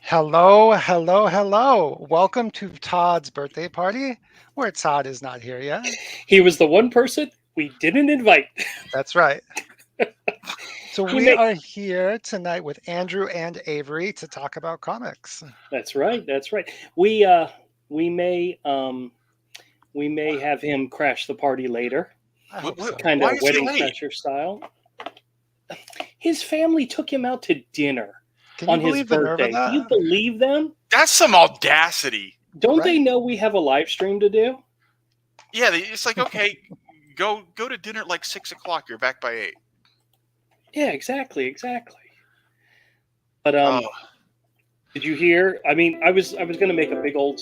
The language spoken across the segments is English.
Hello, hello, hello. Welcome to Todd's birthday party, where Todd is not here yet. He was the one person we didn't invite. That's right. So He we may. are here tonight with Andrew and Avery to talk about comics. That's right. That's right. We may have him crash the party later, I hope so. kind Why of is he wedding late? crasher style. His family took him out to dinner Can you on his believe the nerve of birthday. Do you that? believe them? That's some audacity. Don't they Right. know we have a live stream to do? Yeah, it's like, okay, go to dinner at like 6 o'clock. You're back by 8. Yeah, exactly. But Oh, did you hear? I mean, I was going to make a big old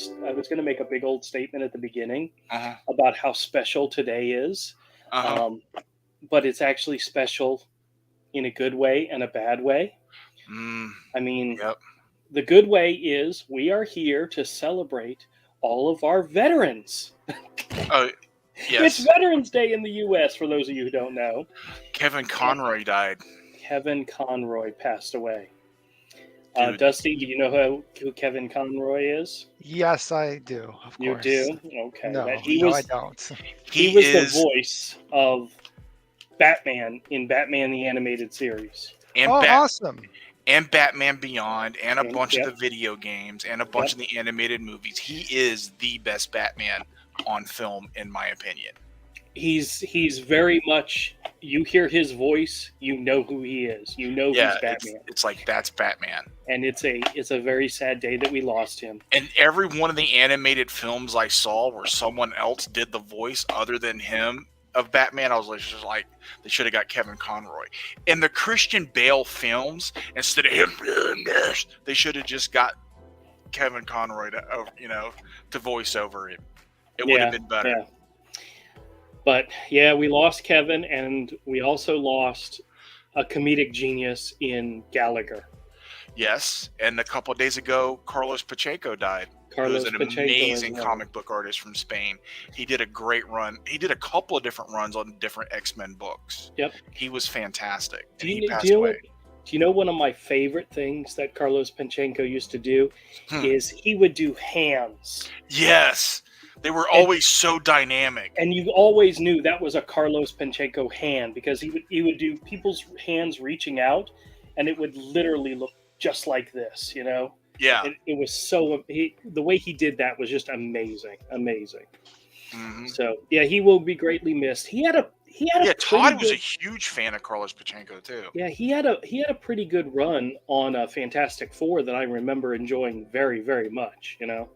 statement at the beginning uh-huh, about how special today is. uh-huh. But it's actually special in a good way and a bad way. Mm, I mean, yep. the good way is we are here to celebrate all of our veterans. Oh, It's yes. Veterans Day in the U.S., for those of you who don't know. Kevin Conroy died. Kevin Conroy passed away. Dude. Dusty, do you know who Kevin Conroy is? Yes, I do, of You course. do? Okay. No, He no, I was don't. he was the voice of Batman in Batman the Animated Series. and Oh, Bat awesome. and Batman Beyond and a And- bunch yep. of the video games and a bunch of the animated movies. He is the best Batman on film, in my opinion. He's very much, you hear his voice, you know who he is. You know Yeah, he's Batman. it's like that's Batman. And it's a very sad day that we lost him. And every one of the animated films I saw where someone else did the voice other than him of Batman, I was just like, they should have got Kevin Conroy. In the Christian Bale films, instead of him doing this, they should have just got Kevin Conroy to voice over him. It would have been better. Yeah. But yeah, we lost Kevin, and we also lost a comedic genius in Gallagher. Yes, and a couple of days ago, Carlos Pacheco died. Carlos He was an Pacheco amazing as well. comic book artist from Spain. He did a great run. He did a couple of different runs on different X-Men books. Yep. He was fantastic. Do And he you, passed do, you know, away. do you know one of my favorite things that Carlos Pacheco used to do Hmm. is he would do hands. Yes. They were always so dynamic. And you always knew that was a Carlos Pacheco hand because he would do people's hands reaching out, and it would literally look just like this, you know. Yeah. It was so the way he did that was just amazing. Mhm. So yeah, he will be greatly missed. He had a Yeah, Todd pretty was a good- huge fan of Carlos Pacheco too. yeah, he had a pretty good run on Fantastic Four that I remember enjoying very, very much, you know.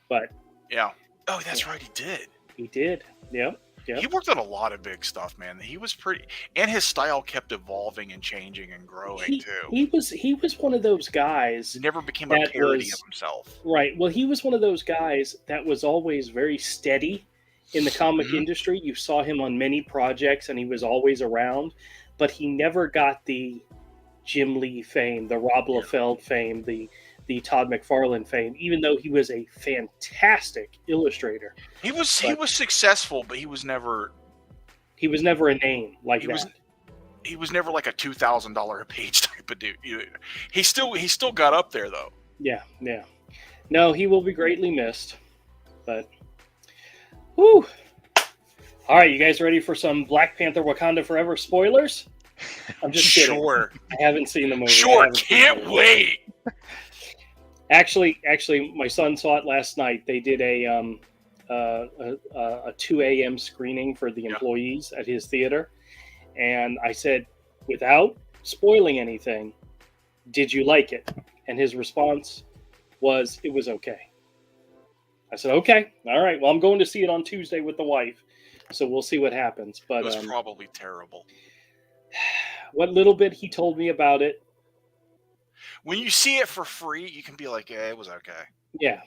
But Yeah. Oh, that's right, he did. he did. Yep. He worked on a lot of big stuff, man. He was pretty, and his style kept evolving and changing and growing too. He was one of those guys. He never became a that parody was- of himself. Right. Well, he was one of those guys that was always very steady in the comic Mhm. industry. You saw him on many projects and he was always around, but he never got the Jim Lee fame, the Rob Liefeld fame, the Todd McFarlane fame, even though he was a fantastic illustrator. He was successful, but he was never He was never a name like He that. was never like a $2,000 a page type of dude. He still got up there though. Yeah. No, he will be greatly missed. But, whew. All right, you guys ready for some Black Panther Wakanda Forever spoilers? I'm just kidding. Sure. I haven't seen the movie. I Sure, haven't seen the can't movie. wait. Actually, my son saw it last night. They did a 2 a.m. screening for the employees at his theater, and I said, without spoiling anything, did you like it? And his response was, it was okay. I said, okay, all right. Well, I'm going to see it on Tuesday with the wife, so we'll see what happens. But It was probably terrible. what little bit he told me about it, When you see it for free, you can be like, yeah, it was okay. yeah.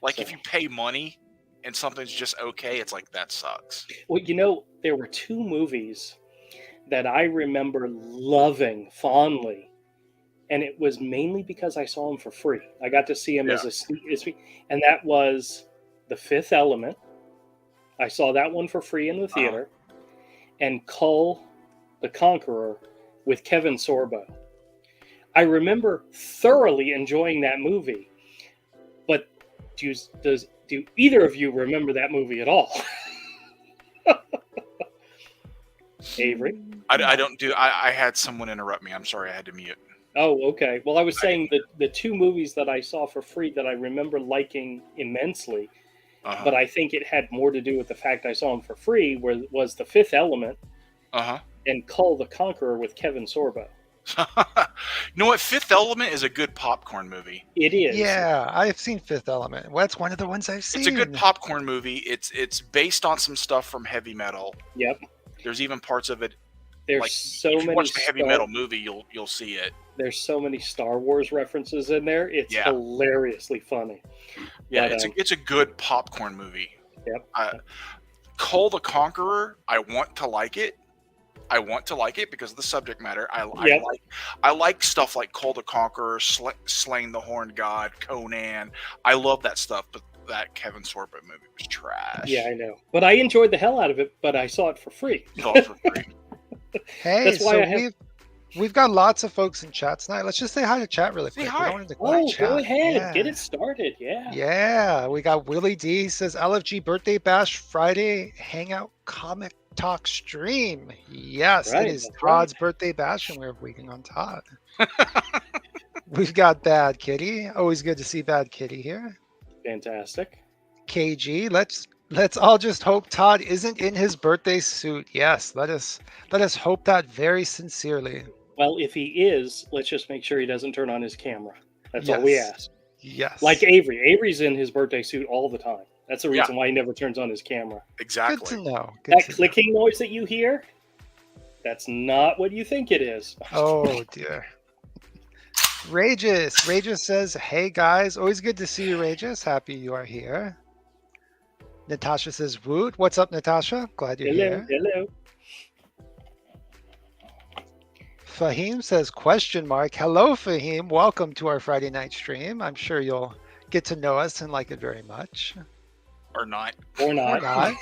Like So- if you pay money and something's just okay, it's like that sucks. Well, you know, there were two movies that I remember loving fondly, and it was mainly because I saw them for free. I got to see them as a sneak, and that was The Fifth Element. I saw that one for free in the theater, and Kull the Conqueror with Kevin Sorbo. I remember thoroughly enjoying that movie. But do either of you remember that movie at all? Avery? I don't do. I had someone interrupt me. I'm sorry. I had to mute. Oh, okay. Well, I was saying that the two movies that I saw for free that I remember liking immensely, but I think it had more to do with the fact I saw them for free, was The Fifth Element and Cull the Conqueror with Kevin Sorbo. You know what? Fifth Element is a good popcorn movie. It is. Yeah, I've seen Fifth Element. Well, that's one of the ones I've seen. It's a good popcorn movie. It's based on some stuff from heavy metal. Yep. There's even parts of it. There's like, so if many. you watch the heavy metal movie, you'll see it. There's so many Star Wars references in there. It's hilariously funny. Yeah, but, it's a good popcorn movie. Yep. Cull the Conqueror. I want to like it. Because of the subject matter. I like stuff like Cull the Conqueror, Slaying the Horned God, Conan. I love that stuff, but that Kevin Sorbo movie was trash. Yeah, I know. But I enjoyed the hell out of it, but I saw it for free. Hey, That's why so we've got lots of folks in chat tonight. Let's just say hi to chat really quick. Hi. Go ahead. Get it started. Yeah. Yeah, we got Willie D says LFG birthday bash Friday hangout comic talk stream. Yes, Right, it is that's Todd's birthday bash and we're waiting on Todd. We've got Bad Kitty. Always good to see Bad Kitty here. Fantastic. KG, let's all just hope Todd isn't in his birthday suit. Yes, let us hope that very sincerely. Well, if he is, let's just make sure he doesn't turn on his camera. That's all we ask. Yes. Like Avery. Avery's in his birthday suit all the time. That's the reason why he never turns on his camera. Exactly. Good to know. That clicking noise that you hear, that's not what you think it is. Oh dear. Rageous says, hey guys, always good to see you, Rageous. Happy you are here. Natasha says, woot. What's up, Natasha? Glad you're here. Hello. Fahim says, question mark. Hello, Fahim. Welcome to our Friday night stream. I'm sure you'll get to know us and like it very much. Or not. Or not.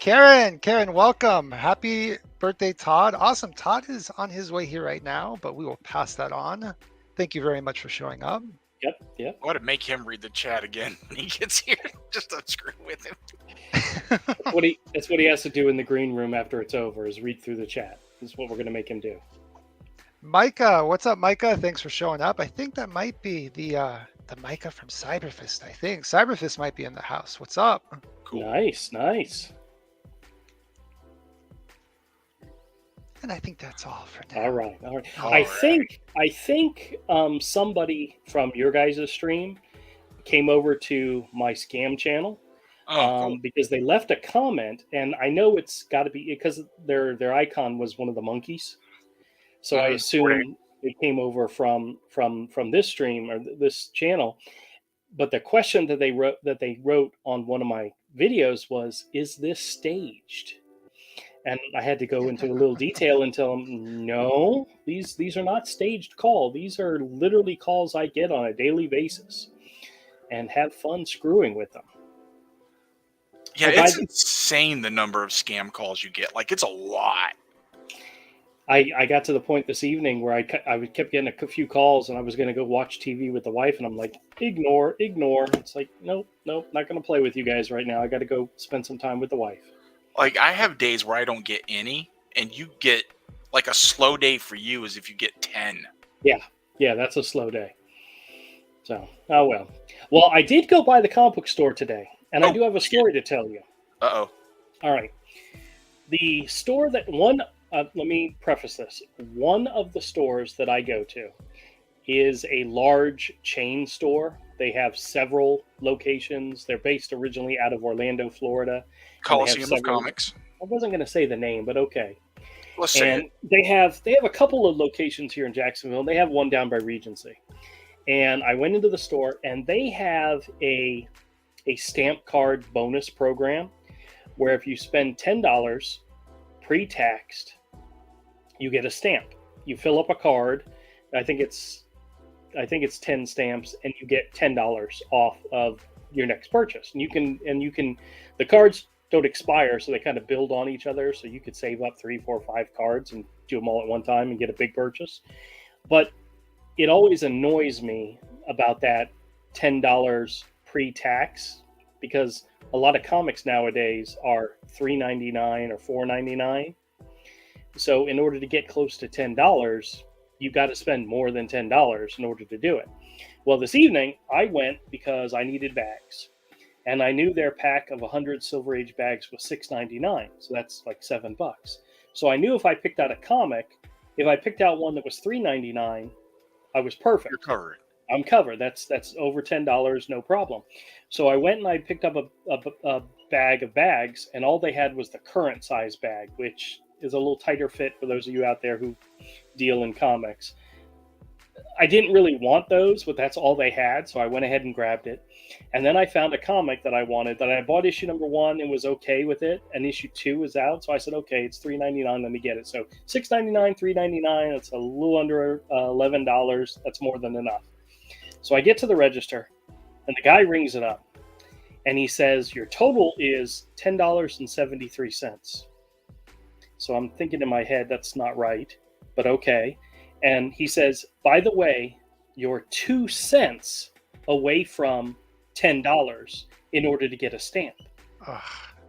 Karen, welcome. Happy birthday, Todd. Awesome. Todd is on his way here right now, but we will pass that on. Thank you very much for showing up. Yep. I want to make him read the chat again when he gets here. Just to screw with him. That's what he has to do in the green room after it's over, is read through the chat. This is what we're going to make him do. Micah, what's up, Micah? Thanks for showing up. I think that might be the Micah from Cyberfist, I think. Cyberfist might be in the house. What's up? Cool. Nice. And I think that's all for now. All right. I think somebody from your guys' stream came over to my scam channel Cool. because they left a comment, and I know it's got to be because their icon was one of the monkeys, so I assume it came over from this stream or this channel. But the question that they wrote on one of my videos was, "Is this staged?" And I had to go into a little detail and tell them, no, these are not staged calls. These are literally calls I get on a daily basis, and have fun screwing with them. Yeah, it's insane the number of scam calls you get. Like, it's a lot. I got to the point this evening where I kept getting a few calls, and I was going to go watch TV with the wife, and I'm like, ignore. It's like, nope, not going to play with you guys right now. I got to go spend some time with the wife. Like, I have days where I don't get any, and you get, like, a slow day for you is if you get 10. Yeah, that's a slow day. So, oh well. Well, I did go by the comic book store today, and I do have a story to tell you. Uh-oh. All right. The store let me preface this. One of the stores that I go to is a large chain store. They have several locations. They're based originally out of Orlando, Florida. Coliseum of Comics. I wasn't going to say the name, but okay. Let's say it. They have a couple of locations here in Jacksonville. They have one down by Regency. And I went into the store, and they have a stamp card bonus program where if you spend $10 pre-taxed, you get a stamp. You fill up a card. I think it's 10 stamps, and you get $10 off of your next purchase. And you can the cards don't expire, so they kind of build on each other. So you could save up 3, 4, 5 cards and do them all at one time and get a big purchase. But it always annoys me about that $10 pre-tax, because a lot of comics nowadays are $3.99 or $4.99. So in order to get close to $10, you've got to spend more than $10 in order to do it. Well, this evening I went because I needed bags, and I knew their pack of 100 Silver Age bags was $6.99, so that's like $7. So I knew if I picked out a comic, if I picked out one that was $3.99, I was perfect. You're covered. I'm covered. That's over $10, no problem. So I went and I picked up a bag of bags, and all they had was the current size bag, which is a little tighter fit for those of you out there who deal in comics. I didn't really want those, but that's all they had, so I went ahead and grabbed it. And then I found a comic that I wanted, that I bought issue number 1 and was okay with it, and issue 2 was out, so I said, okay, it's $3.99, let me get it. So $6.99, $3.99, that's a little under $11. That's more than enough. So I get to the register, and the guy rings it up, and he says, your total is $10.73. So I'm thinking in my head, that's not right, but okay. And he says, by the way, you're 2 cents away from $10 in order to get a stamp.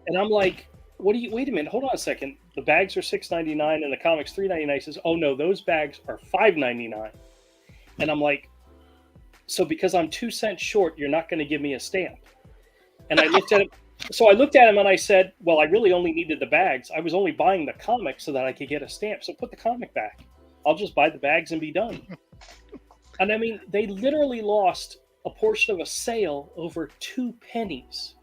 And I'm like, wait a minute, hold on a second. The bags are $6.99 and the comic's $3.99. He says, oh no, those bags are $5.99. And I'm like, so because I'm 2 cents short, you're not going to give me a stamp? And I looked at him. So I looked at him and I said, well, I really only needed the bags. I was only buying the comic so that I could get a stamp. So put the comic back. I'll just buy the bags and be done. And I mean, they literally lost a portion of a sale over 2 pennies.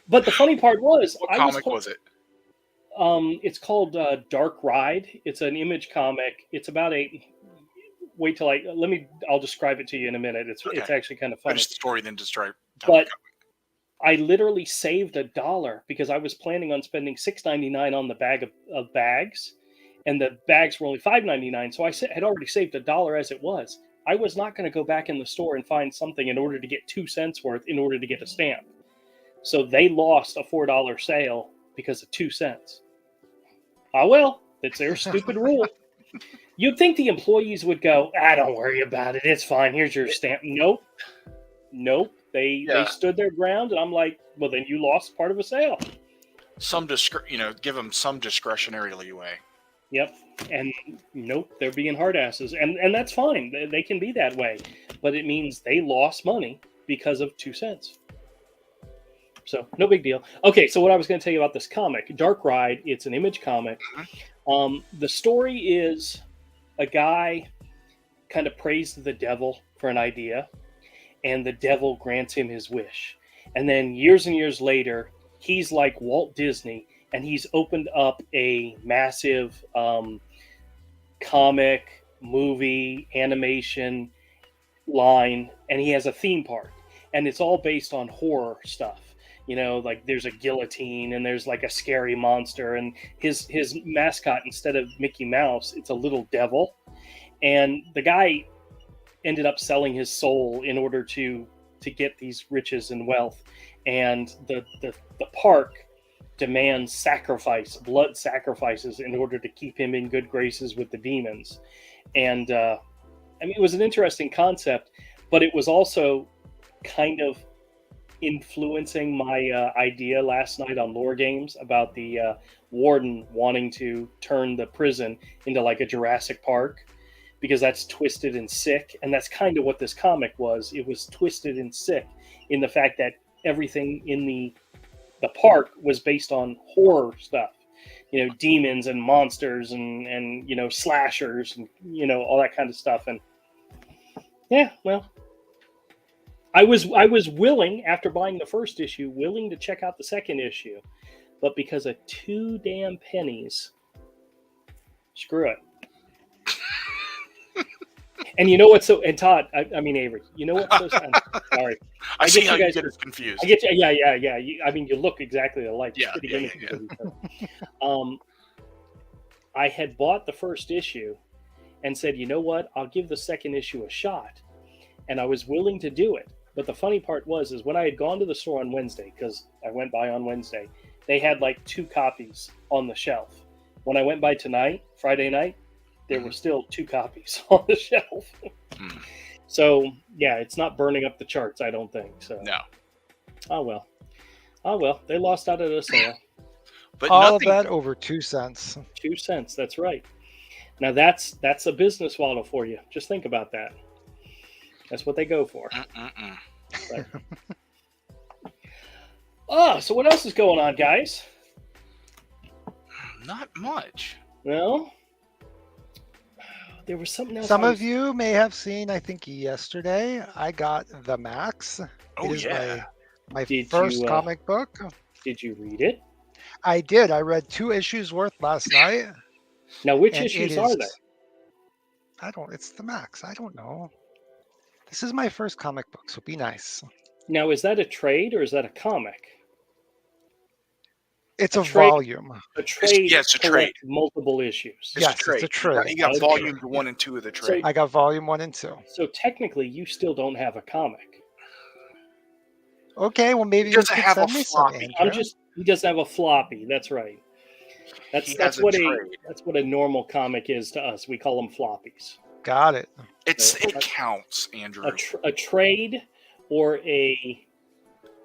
But the funny part was, what comic was it? It's called Dark Ride. It's an Image comic. It's about wait till I'll describe it to you in a minute. It's actually kind of funny. Finish the story, then describe. But I literally saved $1 because I was planning on spending $6.99 on the bag of bags, and the bags were only $5.99. So I had already saved $1 as it was. I was not going to go back in the store and find something in order to get 2 cents worth in order to get a stamp. So they lost a $4 sale because of 2 cents. Ah, well, it's their stupid rule. You'd think the employees would go, don't worry about it. It's fine. Here's your stamp. Nope. They stood their ground, and I'm like, well, then you lost part of a sale. Give them some discretionary leeway. Yep. And nope, they're being hard asses. And that's fine. They can be that way. But it means they lost money because of 2 cents. So no big deal. Okay, so what I was going to tell you about this comic, Dark Ride, it's an Image comic. The story is a guy kind of prays to the devil for an idea, and the devil grants him his wish. And then years and years later, he's like Walt Disney, and he's opened up a massive comic, movie, animation line, and he has a theme park. And it's all based on horror stuff. You know, like there's a guillotine, and there's like a scary monster, and his mascot, instead of Mickey Mouse, it's a little devil. And the guy ended up selling his soul in order to get these riches and wealth. And the park demands blood sacrifices in order to keep him in good graces with the demons. And I mean, it was an interesting concept, but it was also kind of influencing my idea last night on Lore Games about the warden wanting to turn the prison into like a Jurassic Park, because that's twisted and sick. And that's kind of what this comic was. It was twisted and sick in the fact that everything in the park was based on horror stuff, you know, demons and monsters and you know, slashers and, you know, all that kind of stuff. And yeah, well, I was willing, after buying the first issue, willing to check out the second issue, but because of 2 damn pennies, screw it. And you know what's so? And Todd, I mean Avery, you know what's so? Sorry, I see how you get us confused. I get you. Yeah. I mean, you look exactly alike. Yeah. I had bought the first issue and said, you know what? I'll give the second issue a shot, and I was willing to do it. But the funny part was when I had gone to the store on Wednesday, because I went by on Wednesday, they had like 2 copies on the shelf. when I went by tonight, Friday night, there were still 2 copies on the shelf. So yeah, it's not burning up the charts, I don't think. So No. Oh well, they lost out at a sale. But All nothing. of that over 2 cents. 2 cents. That's right. Now that's a business model for you. Just think about that. That's what they go for. But, so what else is going on, guys? Not much. Well, there was something else. Some of you may have seen, I think yesterday, I got The Max. Oh, It is yeah. my Did first you, comic book. Did you read it? I did. I read 2 issues worth last night. Now, which and issues it are is- they? It's The Max. I don't know. This is my first comic book, so be nice. Now, is that a trade or is that a comic? It's A a trade. volume. A trade. yeah, it's a collects multiple issues. It's Yes, a trade. it's a trade. You got It's a volume trade. 1 and 2 of the trade. I got volume 1 and 2. So technically, you still don't have a comic. Okay, well maybe He you doesn't could have a send me some, floppy. Andrew. He doesn't have a floppy. That's right. He That's has a what trade. that's what a normal comic is to us. We call them floppies. Got it. It counts, Andrew. A trade or a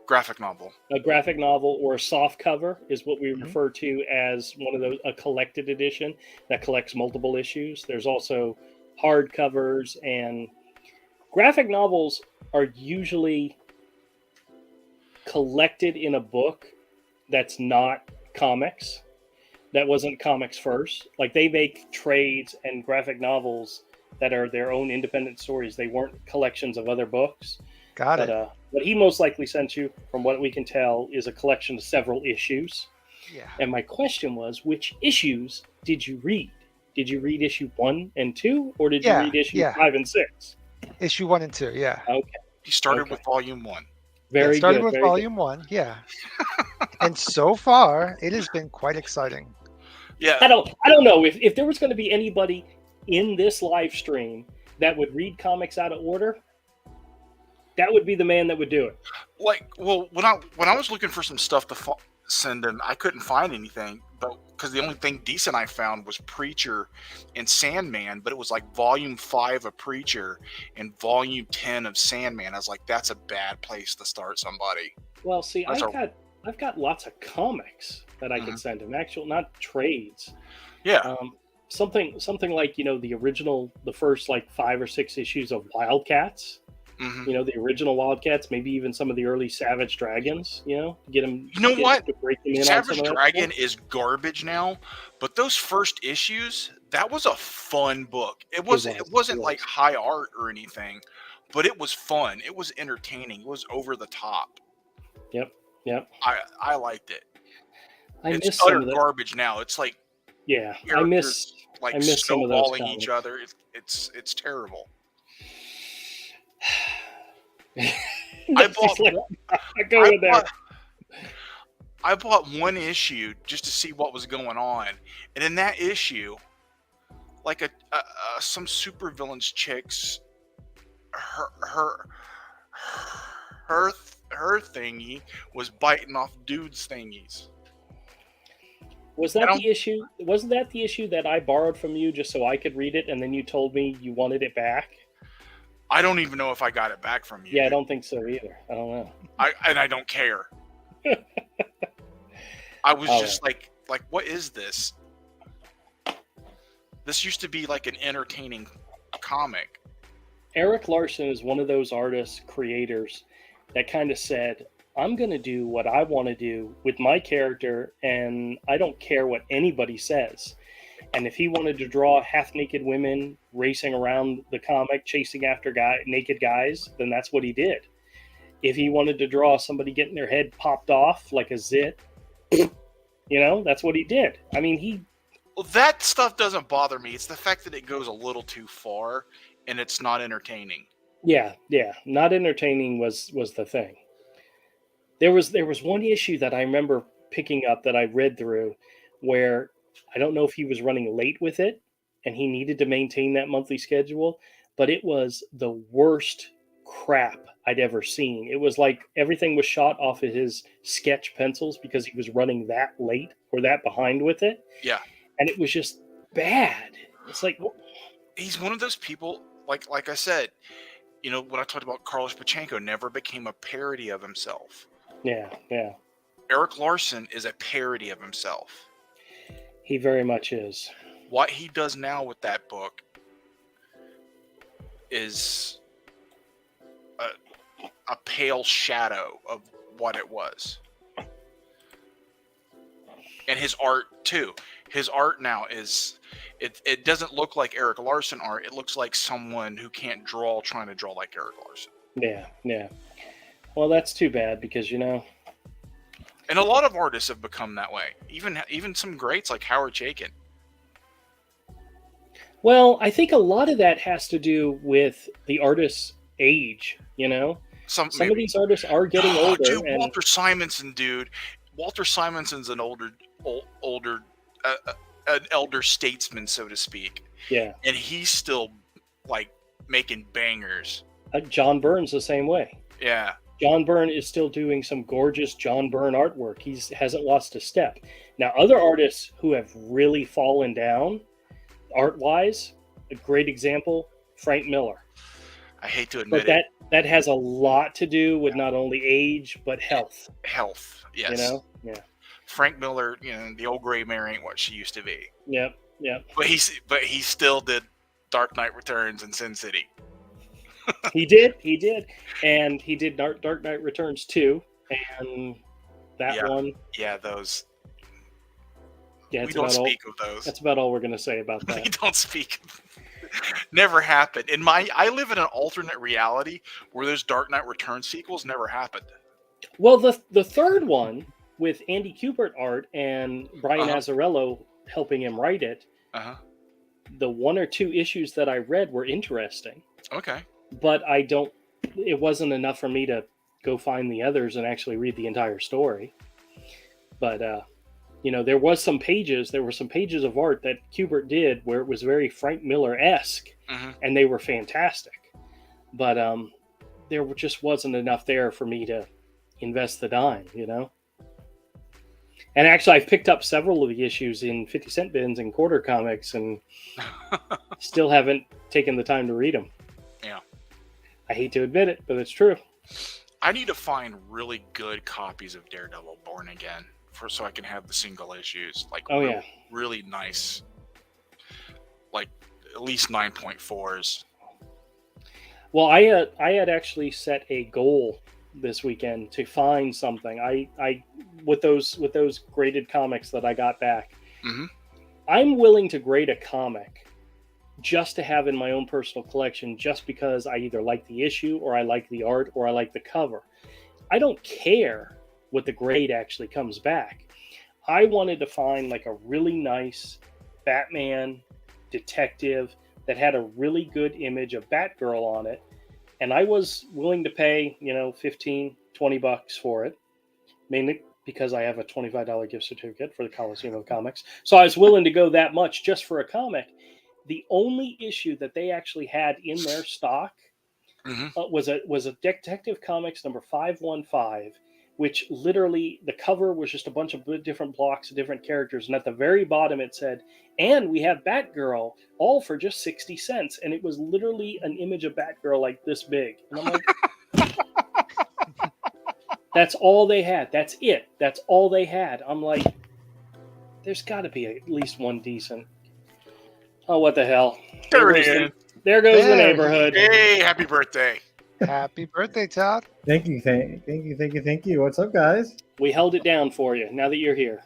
Graphic novel. graphic novel or a soft cover is what we Mhm. refer to as one of those, a collected edition that collects multiple issues. There's also hard covers, and graphic novels are usually collected in a book that's not comics, that wasn't comics first. Like, they make trades and graphic novels that are their own independent stories. They weren't collections of other books. Got But it. what he most likely sent you, from what we can tell, is a collection of several issues. Yeah. And my question was, which issues did you read? Did you read issue 1 and 2, or did you Yeah, read issue yeah. 5 and 6? Issue 1 and 2, yeah. Okay, He started Okay. with volume 1. very Started good. with very good. volume 1, yeah. And so far, it has been quite exciting. Yeah. I don't know if there was going to be anybody in this live stream that would read comics out of order. That would be the man that would do it. Like, well, when I was looking for some stuff to send in, I couldn't find anything, but because the only thing decent I found was Preacher and Sandman, but it was like volume 5 of Preacher and volume 10 of Sandman. I was like, that's a bad place to start somebody. Well, see, That's I've got lots of comics that I can send him. Not trades. Yeah. Something like, the original, the first like 5 or 6 issues of Wildcats. Mhm. The original Wildcats, maybe even some of the early Savage Dragons. Get them. You know what? To break them in Savage on some of that Dragon stuff. is garbage now, but those first issues, that was a fun book. It wasn't was. like high art or anything, but it was fun. It was entertaining. It was over the top. Yep. I liked it. I It's miss some utter of that. garbage now. It's like Yeah, I characters miss like some of those snowballing comics. each other. It's terrible. I bought one issue just to see what was going on, and in that issue, like some supervillains chicks, her thingy was biting off dudes' thingies. Was that the issue? Wasn't that the issue that I borrowed from you just so I could read it, and then you told me you wanted it back? I don't even know if I got it back from you. Yeah, I don't think so either. I don't know. I don't care. I was just like, what is this? This used to be like an entertaining comic. Eric Larson is one of those artists, creators that kind of said, I'm going to do what I want to do with my character, and I don't care what anybody says. And if he wanted to draw half-naked women racing around the comic, chasing after naked guys, then that's what he did. If he wanted to draw somebody getting their head popped off like a zit, that's what he did. I mean, Well, that stuff doesn't bother me. It's the fact that it goes a little too far and it's not entertaining. Yeah, not entertaining was the thing. There was one issue that I remember picking up that I read through where I don't know if he was running late with it and he needed to maintain that monthly schedule, but it was the worst crap I'd ever seen. It was like everything was shot off of his sketch pencils because he was running that late or that behind with it. Yeah. and it was just bad. It's like, He's one of those people, like I said, you know, when I talked about Carlos Pachenko, never became a parody of himself. yeah. Eric Larson is a parody of himself. He very much is. What he does now with that book is a pale shadow of what it was. And his art too. His art now is, it doesn't look like Eric Larson art. It looks like someone who can't draw trying to draw like Eric Larson. Yeah. Well, that's too bad because, you know. And a lot of artists have become that way. Even some greats like Howard Chaykin. Well, I think a lot of that has to do with the artist's age, you know? Some of these artists are getting older. Dude, Walter Simonson, dude. Walter Simonson's an an elder statesman, so to speak. Yeah. And he's still, like, making bangers. John Byrne's the same way. Yeah. John Byrne is still doing some gorgeous John Byrne artwork. He hasn't lost a step. Now, other artists who have really fallen down art-wise, a great example, Frank Miller. I hate to admit it. But that has a lot to do with not only age, but health. Health, yes. You know? Yeah. Frank Miller, you know, the old gray mare ain't what she used to be. Yep. But he still did Dark Knight Returns and Sin City. He did, and he did Dark Knight Returns 2, and that one. Yeah, those. Yeah, we don't speak of those. That's about all we're going to say about that. We don't speak. Never happened. I live in an alternate reality where those Dark Knight Returns sequels never happened. Well, the third one with Andy Kubert art and Brian Azzarello helping him write it. The one or two issues that I read were interesting. Okay. But it wasn't enough for me to go find the others and actually read the entire story. But, you know, there were some pages of art that Kubert did where it was very Frank Miller-esque, and they were fantastic. But there just wasn't enough there for me to invest the dime, you know? And actually, I've picked up several of the issues in 50-cent bins and quarter comics and still haven't taken the time to read them. Yeah. I hate to admit it, but it's true. I need to find really good copies of Daredevil Born Again so I can have the single issues. Like, really nice. Like, at least 9.4s. Well, I had actually set a goal this weekend to find something. I with those graded comics that I got back. I'm willing to grade a comic just to have in my own personal collection, just because I either like the issue or I like the art or I like the cover. I don't care what the grade actually comes back. I wanted to find like a really nice Batman detective that had a really good image of Batgirl on it. And I was willing to pay, you know, $15, $20 for it, mainly because I have a $25 gift certificate for the Coliseum of Comics. So I was willing to go that much just for a comic. The only issue that they actually had in their stock was a Detective Comics number 515, which literally the cover was just a bunch of different blocks of different characters. And at the very bottom it said, and we have Batgirl, all for just 60 cents. And it was literally an image of Batgirl like this big. And I'm like, that's all they had. That's it. That's all they had. I'm like, there's got to be at least one decent. Oh, what the hell. There goes the neighborhood. Hey, happy birthday. Happy birthday, Todd. Thank you. What's up, guys? We held it down for you now that you're here.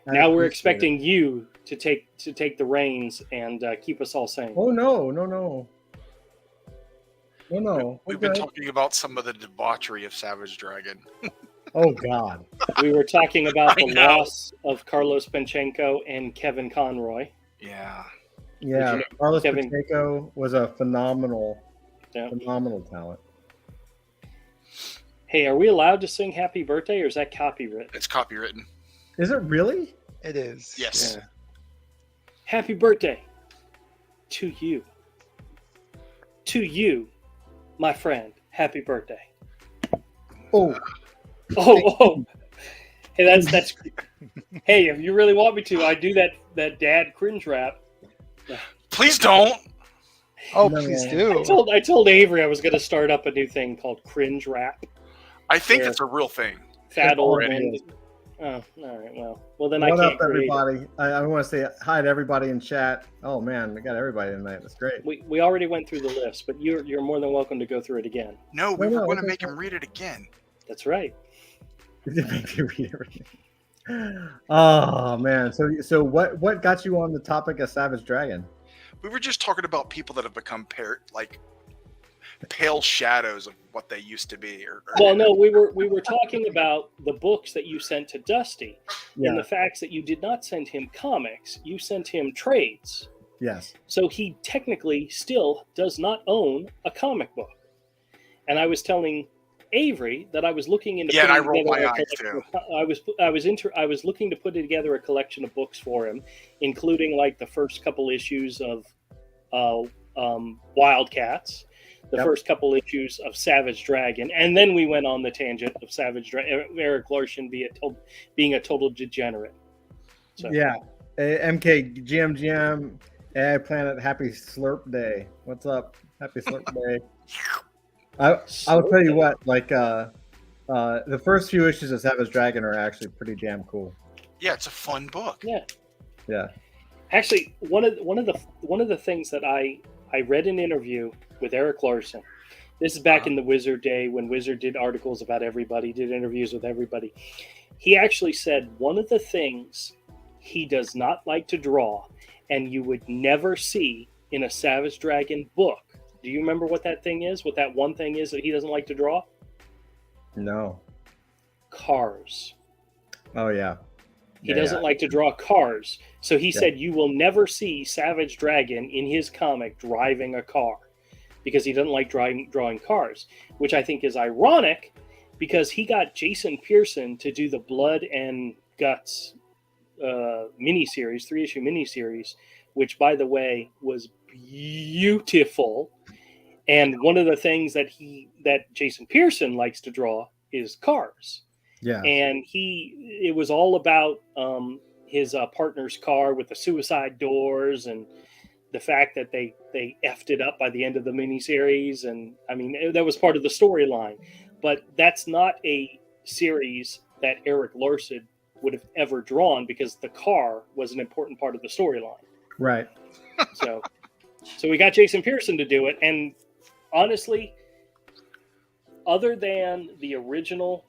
Now we're expecting you to take the reins and keep us all sane. Oh, no. We've been talking about some of the debauchery of Savage Dragon. Oh, God. We were talking about the loss of Carlos Pachenko and Kevin Conroy. Yeah, Carlos Pachenko was a phenomenal talent. Hey, are we allowed to sing happy birthday, or is that copywritten? It's copywritten. Is it really? It is. Yes. Yeah. Happy birthday to you. To you, my friend. Happy birthday. Oh. Hey, Hey, if you really want me to, I do that dad cringe rap. Please don't. Oh, No. please do. I told Avery I was going to start up a new thing called cringe rap. I think Where it's a real thing. Fat old already men. is. Oh, all right. Well, then I What can't up, create it. everybody? I want to say hi to everybody in chat. Oh man, we got everybody tonight. That's great. We already went through the list, but you're more than welcome to go through it again. No, we No, were going to okay. make him read it again. That's right. You did make me read everything. Oh man, so what got you on the topic of Savage Dragon? We were just talking about people that have become pale shadows of what they used to be. Well, no, we were talking about the books that you sent to Dusty, Yeah. and the facts that you did not send him comics, you sent him trades. Yes. So he technically still does not own a comic book. And I was telling Avery that I was looking into. Yeah, and I putting rolled together my a eyes collection- too. I was looking to put together a collection of books for him, including like the first couple issues of Wildcats, the Yep. first couple issues of Savage Dragon, and then we went on the tangent of Savage Dragon. Eric Larson being a total degenerate. So. Yeah. MK GM AI Planet. Happy Slurp Day. What's up? Happy Slurp Day. I'll tell you what. Like the first few issues of Savage Dragon are actually pretty damn cool. Yeah, it's a fun book. Yeah. Actually, one of the things that I read an interview with Eric Larson. This is back in the Wizard day when Wizard did articles about everybody, did interviews with everybody. He actually said one of the things he does not like to draw, and you would never see in a Savage Dragon book. Do you remember what that thing is? What that one thing is that he doesn't like to draw? No. Cars. Oh yeah. He doesn't like to draw cars. So he said you will never see Savage Dragon in his comic driving a car because he doesn't like drawing cars, which I think is ironic because he got Jason Pearson to do the Blood and Guts miniseries, 3-issue miniseries, which, by the way, was beautiful. And one of the things that Jason Pearson likes to draw is cars. Yeah. And it was all about his partner's car with the suicide doors and the fact that they effed it up by the end of the miniseries. And I mean, that was part of the storyline, but that's not a series that Eric Larson would have ever drawn because the car was an important part of the storyline. Right. So we got Jason Pearson to do it. And honestly, other than the original,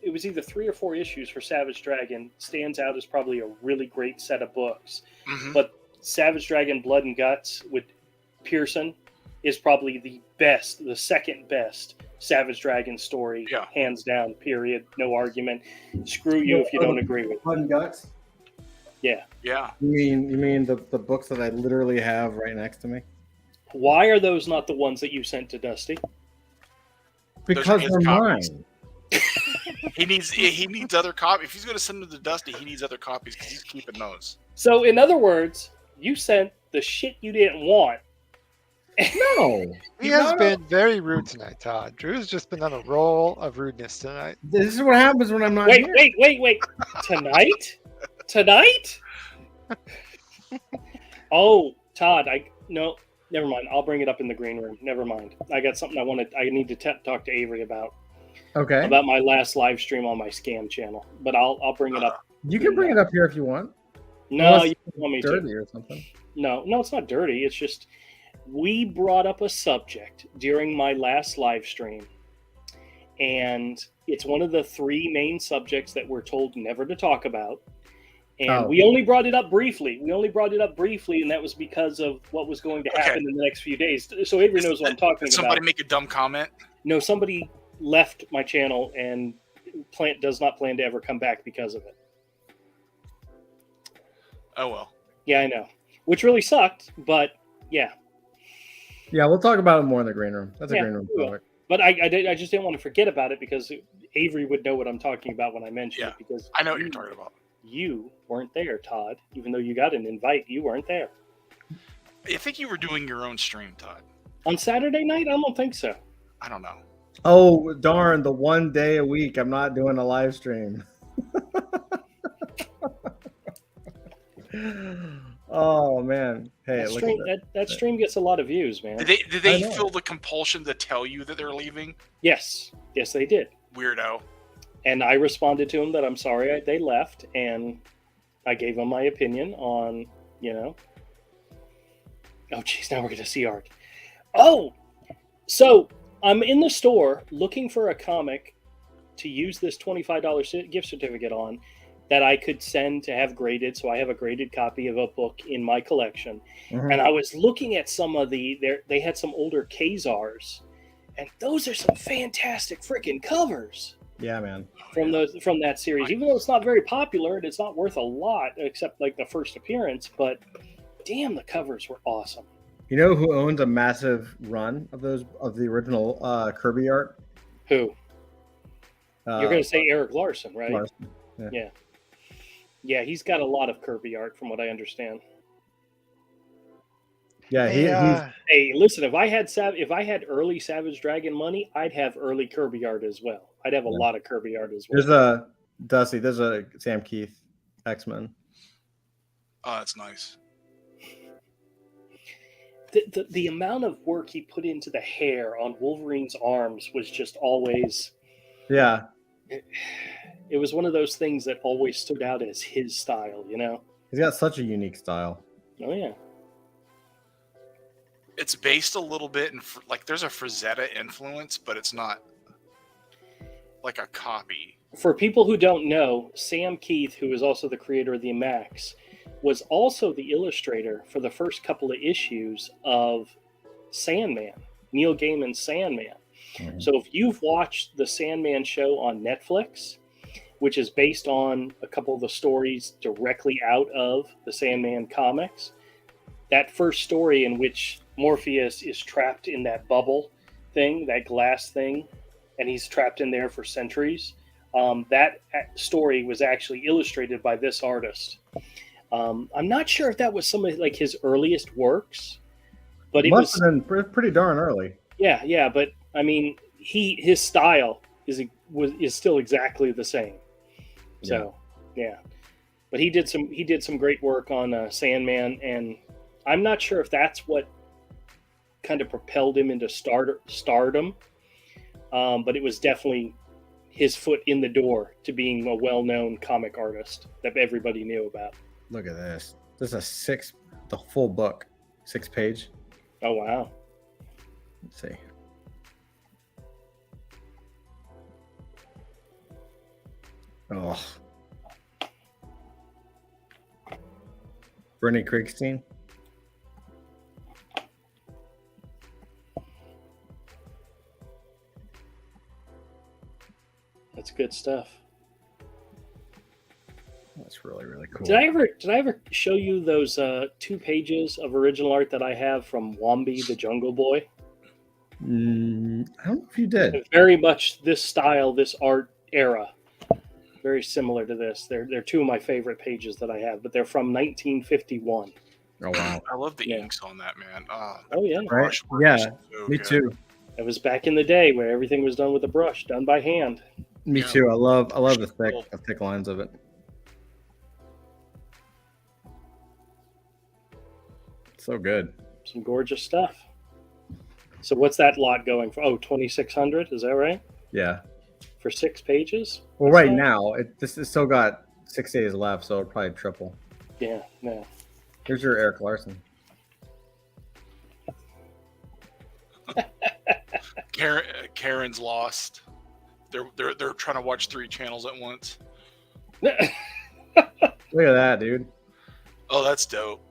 it was either 3 or 4 issues for Savage Dragon, stands out as probably a really great set of books. Mm-hmm. But Savage Dragon Blood and Guts with Pearson is probably the second best Savage Dragon story, hands down, period. No argument. Screw you if you don't agree with Blood and Guts? Yeah. Yeah. You mean the books that I literally have right next to me? Why are those not the ones that you sent to Dusty? Because they're copies. mine. He needs other copies. If he's going to send them to Dusty, he needs other copies because he's keeping those. So, in other words, you sent the shit you didn't want. No. He has been very rude tonight, Todd. Drew's just been on a roll of rudeness tonight. This is what happens when I'm not here. Wait. Tonight? Oh, Todd, no, never mind. I'll bring it up in the green room. Never mind. I got something I need to talk to Avery about. Okay. About my last live stream on my scam channel, but I'll bring it up. You can bring it up here if you want. No, you don't want me to. Dirty or something. No, it's not dirty. It's just we brought up a subject during my last live stream, and it's one of the 3 main subjects that we're told never to talk about. And we only brought it up briefly. And that was because of what was going to happen in the next few days. So Avery knows what I'm talking about. Somebody make a dumb comment? No, somebody left my channel and does not plan to ever come back because of it. Oh, well. Yeah, I know. Which really sucked, but yeah. Yeah, we'll talk about it more in the green room. That's a green room topic. But I just didn't want to forget about it because Avery would know what I'm talking about when I mention it. Because I know what you're talking about. You weren't there, Todd. Even though you got an invite, you weren't there. I think you were doing your own stream, Todd. On Saturday night? I don't think so. I don't know. Oh, darn. The one day a week I'm not doing a live stream. Oh man! Hey, That look at stream that. that stream gets a lot of views, man. Did I they know. feel the compulsion to tell you that they're leaving? Yes, they did. Weirdo. And I responded to them that I'm sorry they left, and I gave them my opinion on, Oh, geez, now we're going to see art. Oh, so I'm in the store looking for a comic to use this $25 gift certificate on that I could send to have graded. So I have a graded copy of a book in my collection. Mhm. And I was looking at some of they had some older Kazars, and those are some fantastic freaking covers Yeah, man. from that series. Even though it's not very popular and it's not worth a lot except like the first appearance, but damn, the covers were awesome. You know who owns a massive run of the original Kirby art? Who? You're going to say Eric Larson, right? Larson. Yeah, he's got a lot of Kirby art, from what I understand. Yeah, Hey, Hey, listen, if I had early Savage Dragon money, I'd have early Kirby art as well. I'd have a lot of Kirby art as well. there's a Dusty. There's a Sam Keith X-Men. Oh, that's nice. The amount of work he put into the hair on Wolverine's arms was just always. Yeah. It was one of those things that always stood out as his style, He's got such a unique style. Oh yeah. It's based a little bit in there's a Frazetta influence, but it's not like a copy. For people who don't know, Sam Keith, who is also the creator of the Max, was also the illustrator for the first couple of issues of Sandman, Neil Gaiman's Sandman. Mm-hmm. So if you've watched the Sandman show on Netflix, which is based on a couple of the stories directly out of the Sandman comics, that first story in which Morpheus is trapped in that bubble thing, that glass thing, and he's trapped in there for centuries, that story was actually illustrated by this artist. I'm not sure if that was some of like his earliest works, but it must have been pretty darn early. Yeah, but I mean, his style is still exactly the same. So yeah, but he did some great work on Sandman, and I'm not sure if that's what kind of propelled him into stardom, but it was definitely his foot in the door to being a well-known comic artist that everybody knew about. Look at this. This is the full book, 6-page. Oh, wow. Let's see. Oh. Bernie Krigstein. That's good stuff. That's really, really cool. Did I ever show you those 2 pages of original art that I have from Wombi the Jungle Boy? I don't know if you did. Very much this style, this art era. Very similar to this. They're 2 of my favorite pages that I have, but they're from 1951. Oh wow! I love the inks on that, man. Oh yeah, right? Yeah, so me too. It was back in the day where everything was done with a brush, done by hand. Me too. I love the thick lines of it. So good. Some gorgeous stuff. So what's that lot going for? Oh, 2,600, is that right? Yeah. For 6 pages? Well, right now, this has still got 6 days left, so it'll probably triple. Yeah. Here's your Eric Larson. Karen's lost. They're trying to watch 3 channels at once. Look at that, dude. Oh, that's dope.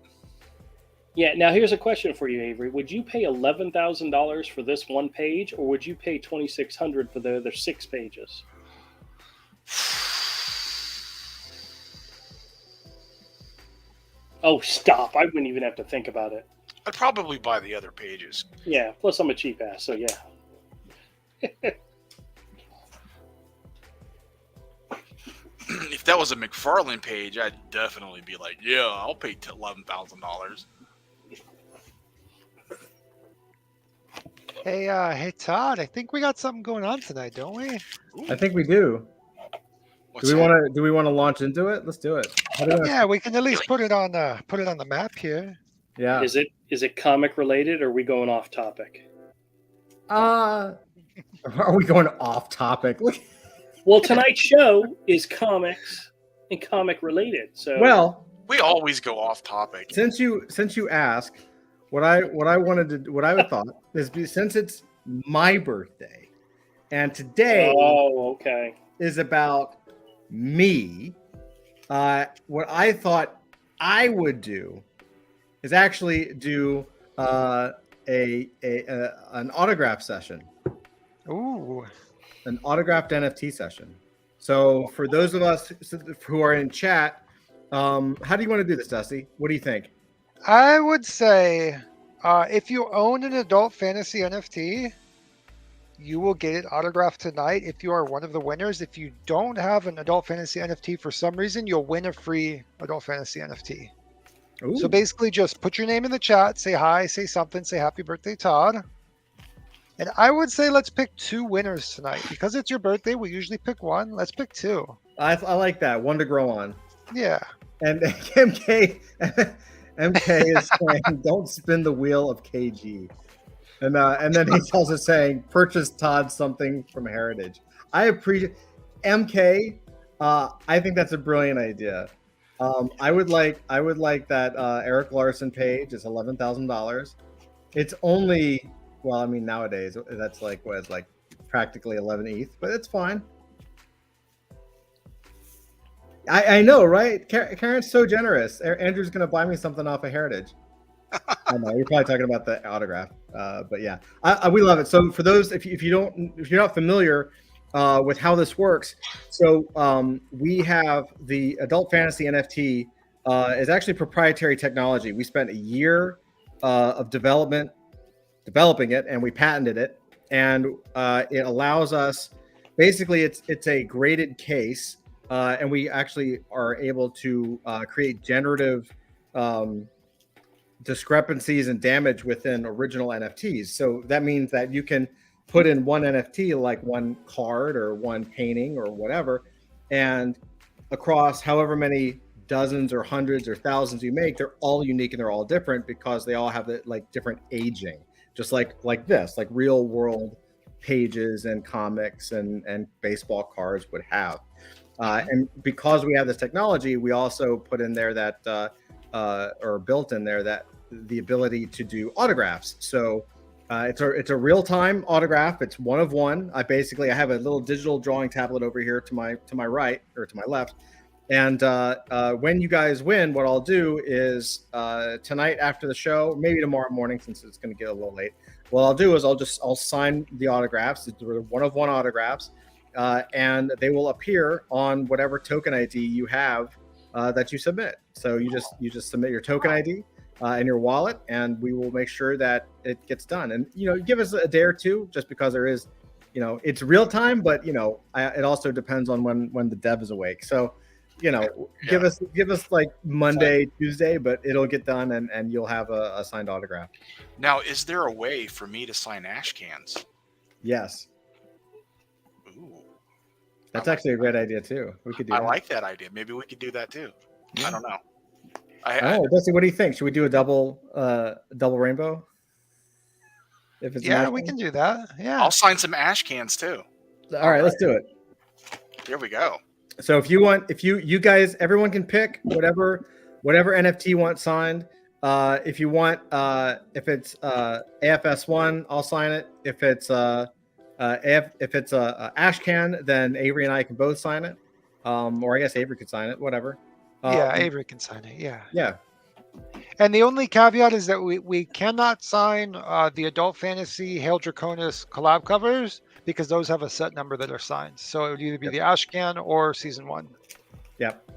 Yeah, now here's a question for you, Avery. Would you pay $11,000 for this 1 page, or would you pay $2,600 for the other 6 pages? Oh, stop. I wouldn't even have to think about it. I'd probably buy the other pages. Yeah, plus I'm a cheap ass, so yeah. If that was a McFarlane page, I'd definitely be like, yeah, I'll pay $11,000. Hey, Todd, I think we got something going on tonight, don't we? I think we do. What's Do that? we want to launch into it? Let's do it. How do you wanna- Yeah, we can at least put it on the map here. Yeah. Is it comic related, or are we going off topic? Are we going off topic? Look. Well, tonight's show is comics and comic related. So Well, We always go off topic. since you ask, what I thought is since it's my birthday, and today oh, okay. is about me. What I thought I would do is actually do an autograph session, Ooh. an autographed NFT session. So for those of us who are in chat, how do you want to do this, Dusty? What do you think? I would say if you own an adult fantasy NFT, you will get it autographed tonight if you are one of the winners. If you don't have an adult fantasy NFT for some reason, you'll win a free adult fantasy NFT. Ooh. So basically just put your name in the chat, say hi, say something, say happy birthday, Todd. And I would say let's pick 2 winners tonight. Because it's your birthday, we usually pick 1. Let's pick 2. I like that. One to grow on. Yeah. And MK is saying, "Don't spin the wheel of KG." And then he's also saying, "Purchase Todd something from Heritage." I appreciate MK. I think that's a brilliant idea. I would like that Eric Larson page. It's $11,000. It's only, well, I mean, nowadays that's like what it's like practically 11 ETH, but it's fine. I know, right? Karen's so generous. Andrew's gonna buy me something off of Heritage. I know you're probably talking about the autograph, but yeah, we love it. So for those, if you're not familiar with how this works, so we have the Adult Fantasy NFT is actually proprietary technology. We spent a year of developing it, and we patented it, and it allows us. Basically, it's a graded case. And we actually are able to create generative discrepancies and damage within original NFTs. So that means that you can put in one NFT, like one card or one painting or whatever, and across however many dozens or hundreds or thousands you make, they're all unique and they're all different because they all have like different aging, just like this, like real world pages and comics and baseball cards would have. And because we have this technology, we also put in there that, or built in there that the ability to do autographs. So it's a real time autograph. It's one of one. I have a little digital drawing tablet over here to my right or to my left. And when you guys win, what I'll do is tonight after the show, maybe tomorrow morning since it's going to get a little late. What I'll do is I'll sign the autographs. It's one of one autographs. And they will appear on whatever token ID you have that you submit. So you just submit your token ID in your wallet, and we will make sure that it gets done. And give us a day or two, just because there is, it's real time, but it also depends on when the dev is awake. So give us like Monday, Tuesday, but it'll get done, and you'll have a signed autograph. Now, is there a way for me to sign ash cans? Yes. Ooh. That's actually a great idea too. We could do I that. like that idea. Maybe we could do that too. Yeah. I don't know. Dusty, what do you think? Should we do a double rainbow? If it's Yeah, we can do that. Yeah. I'll sign some ash cans too. All right, let's do it. There we go. So if you guys, everyone can pick whatever NFT you want signed. If you want, if it's AFS1, I'll sign it. If it's if it's a ash can, then Avery and I can both sign it. Or I guess Avery could sign it. Whatever. Yeah, Avery can sign it. Yeah. Yeah. And the only caveat is that we cannot sign the Adult Fantasy Hail Draconis collab covers because those have a set number that are signed. So it would either be the Ashcan or Season 1. Yep.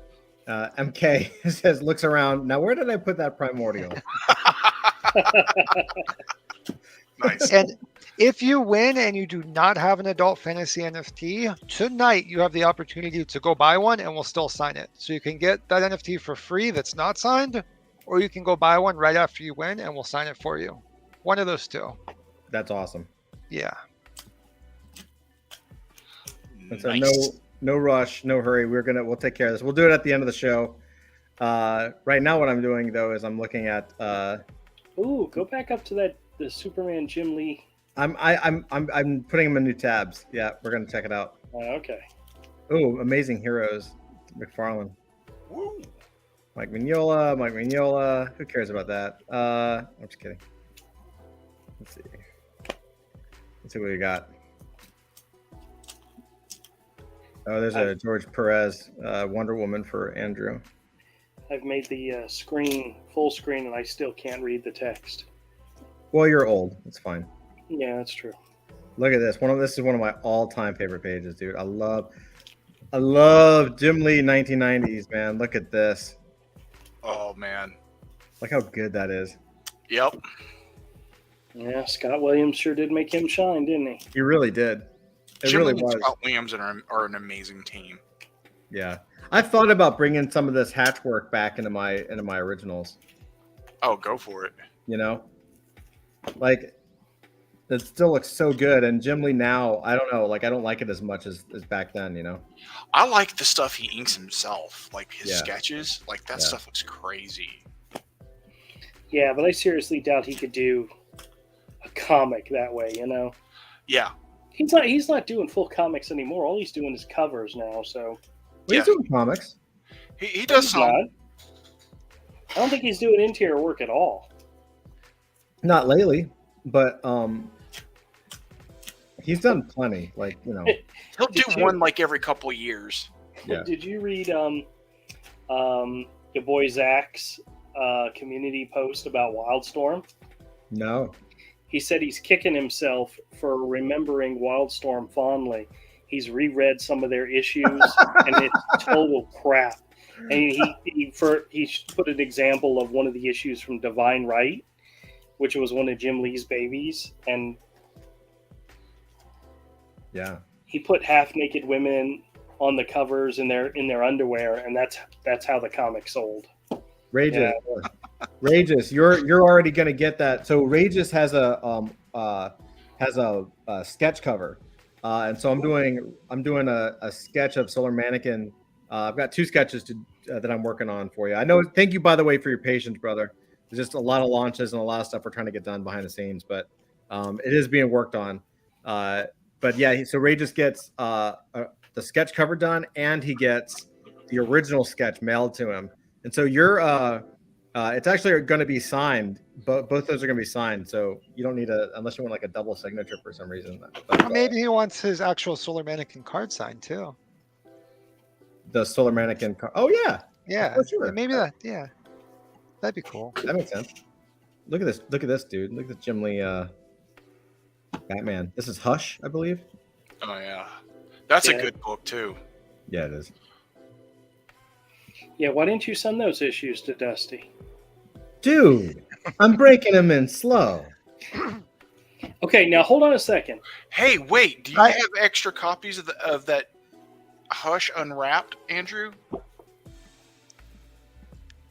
MK says, looks around. Now, where did I put that primordial? Nice. And if you win and you do not have an Adult Fantasy NFT, tonight you have the opportunity to go buy one and we'll still sign it. So you can get that NFT for free that's not signed, or you can go buy one right after you win and we'll sign it for you. One of those two. That's awesome. Yeah. And so Nice. No rush, no hurry. We'll take care of this. We'll do it at the end of the show. Right now, what I'm doing though is I'm looking at. Ooh, go back up to the Superman Jim Lee. I'm putting them in new tabs. Yeah, we're gonna check it out. Okay. Oh, Amazing Heroes, McFarlane. Woo. Mike Mignola. Who cares about that? I'm just kidding. Let's see what we got. Oh, there's a George Perez Wonder Woman for Andrew. I've made the screen full screen, and I still can't read the text. Well, you're old. It's fine. Yeah, that's true. Look at this. This is one of my all-time favorite pages, dude. I love Jim Lee 1990s, man. Look at this. Oh man. Look how good that is. Yep. Yeah, Scott Williams sure did make him shine, didn't he? He really did. It Jim really Lee was. and Scott Williams are an amazing team. Yeah. I thought about bringing some of this hatch work back into my originals. Oh, go for it. You know, like it still looks so good. And Jim Lee now, I don't know, like I don't like it as much as back then. You know, I like the stuff he inks himself, like his Yeah. sketches. Like that Yeah. stuff looks crazy. Yeah, but I seriously doubt he could do a comic that way. You know, Yeah. he's not doing full comics anymore. All he's doing is covers now. So Well, he's doing comics. He does he's some. not. I don't think he's doing interior work at all. Not lately, but he's done plenty. Like you know, He'll do Did you- one like every couple of years. Yeah. Did you read your boy Zach's community post about Wildstorm? no. He said he's kicking himself for remembering Wildstorm fondly. He's reread some of their issues, and it's total crap. And he put an example of one of the issues from Divine Right, which was one of Jim Lee's babies, and Yeah. he put half naked women on the covers in their underwear, and that's how the comic sold. Rageous. Rageous. You're already gonna get that. So Rageous has a sketch cover, and so I'm doing a sketch of Solar Mannequin. I've got two sketches that I'm working on for you. I know. Thank you, by the way, for your patience, brother. There's just a lot of launches and a lot of stuff we're trying to get done behind the scenes, but it is being worked on. But yeah, so Rageous gets the sketch cover done, and he gets the original sketch mailed to him. And so it's actually going to be signed. Both those are going to be signed. So you don't need unless you want like a double signature for some reason. But, Or maybe he wants his actual Solar Mannequin card signed too. the Solar Mannequin. Oh yeah, Yeah, for sure. maybe that. Yeah, that'd be cool. That makes sense. Look at this. Look at this, dude. Look at this Jim Lee Batman. This is Hush, I believe. Oh yeah, that's Yeah. a good book too. Yeah, it is. Yeah, why didn't you send those issues to Dusty? Dude, I'm breaking them in slow. Okay, now hold on a second. Hey, wait, do you I- have extra copies of that Hush Unwrapped, Andrew?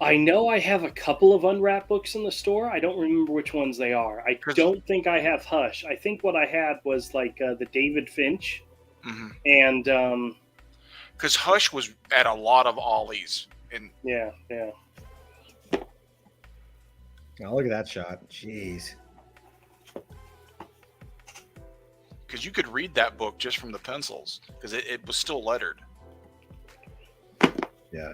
I know I have a couple of unwrapped books in the store. I don't remember which ones they are. I don't think I have Hush. I think what I had was like the David Finch, Mm-hmm. and Because Hush was at a lot of Ollies, and yeah. Oh, look at that shot. Jeez. because you could read that book just from the pencils, because it was still lettered. Yeah.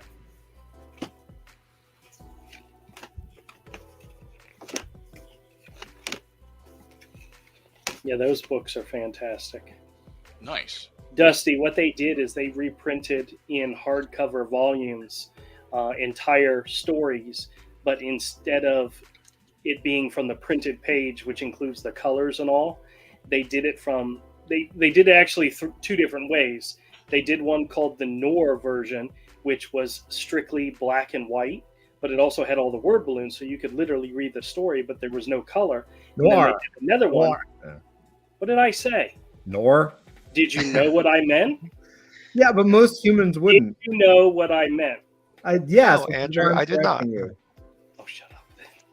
Yeah, those books are fantastic. Nice. Dusty, what they did is they reprinted in hardcover volumes entire stories, but instead of it being from the printed page, which includes the colors and all, they did it from they did it actually two different ways. They did one called the Noir version, which was strictly black and white, but it also had all the word balloons, so you could literally read the story, but there was no color. And then they Noir. did another one. Noir. Yeah. What did I say? Nor. Did you know what I meant? Yeah, but most humans wouldn't. Did you know what I meant? Yes, No, Andrew, I did not. Oh, shut up.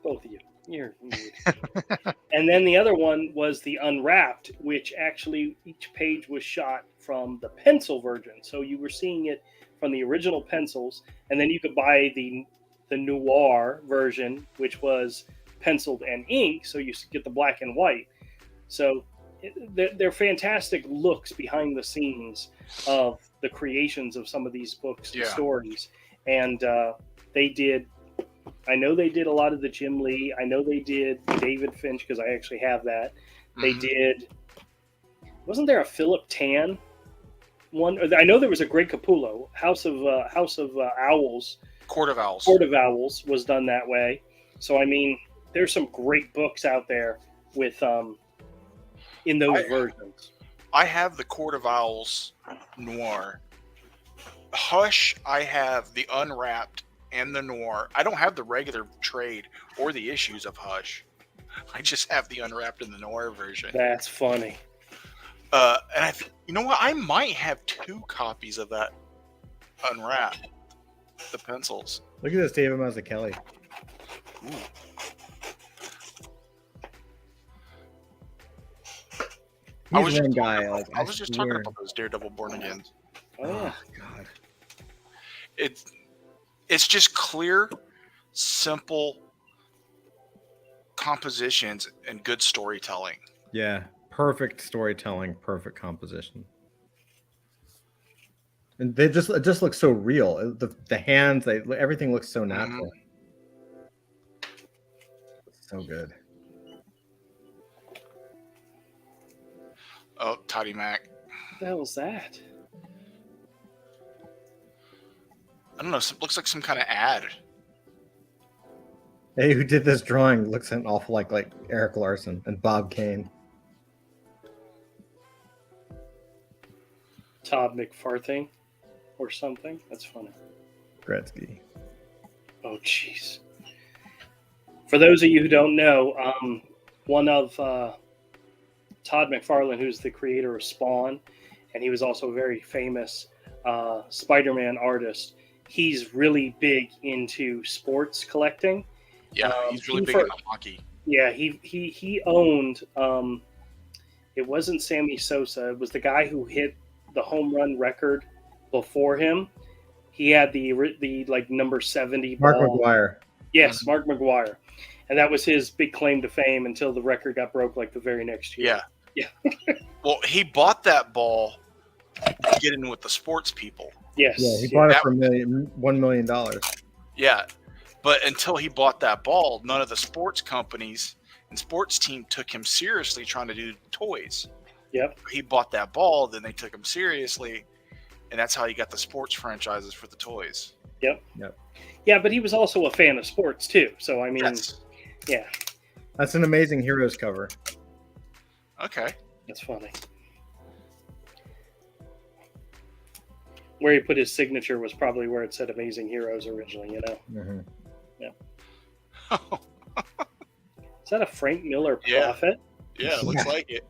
Both of you. You're weird. And then the other one was the Unwrapped, which actually each page was shot from the pencil version. So you were seeing it from the original pencils, and then you could buy the noir version, which was penciled and ink, so you get the black and white. So they're fantastic looks behind the scenes of the creations of some of these books and stories. And I know they did a lot of the Jim Lee. I know they did David Finch, because I actually have that. They did. Wasn't there a Philip Tan one? I know there was a Greg Capullo, House of Owls. Court of Owls. Court of Owls was done that way. So I mean, there's some great books out there with in those versions. I have the Court of Owls noir. Hush, I have the unwrapped and the noir. I don't have the regular trade or the issues of Hush. I just have the unwrapped and the noir version. That's funny. And you know what? I might have 2 copies of that unwrapped. The pencils. Look at this, David Mazzucchelli. Ooh. He's one guy. I was just talking about those Daredevil Born Agains. Oh God. It's just clear, simple compositions and good storytelling. Yeah, perfect storytelling, perfect composition. And it just looks so real. The hands, everything looks so natural. So good. Oh, Toddy Mac. What the hell was that? I don't know. It looks like some kind of ad. Hey, who did this drawing looks an awful like Eric Larson and Bob Kane. Todd McFarthing or something. That's funny. Gretzky. Oh, jeez. For those of you who don't know, one of Todd McFarlane, who's the creator of Spawn, and he was also a very famous Spider-Man artist. He's really big into sports collecting. Yeah, he's really big into hockey. Yeah, he owned. It wasn't Sammy Sosa. It was the guy who hit the home run record before him. He had the like number 70 Mark ball. McGuire. Yes, Mark McGuire. And that was his big claim to fame until the record got broke like the very next year. Yeah. Well, he bought that ball to get in with the sports people. Yes. Yeah, he bought it for $1 million. Yeah. But until he bought that ball, none of the sports companies and sports team took him seriously trying to do toys. Yep. He bought that ball, then they took him seriously, and that's how he got the sports franchises for the toys. Yep. Yeah, but he was also a fan of sports too. So I mean, yeah. That's an Amazing Heroes cover. Okay. That's funny. Where he put his signature was probably where it said Amazing Heroes originally, you know? Mm-hmm. Yeah. Is that a Frank Miller Prophet? Yeah, it looks like it.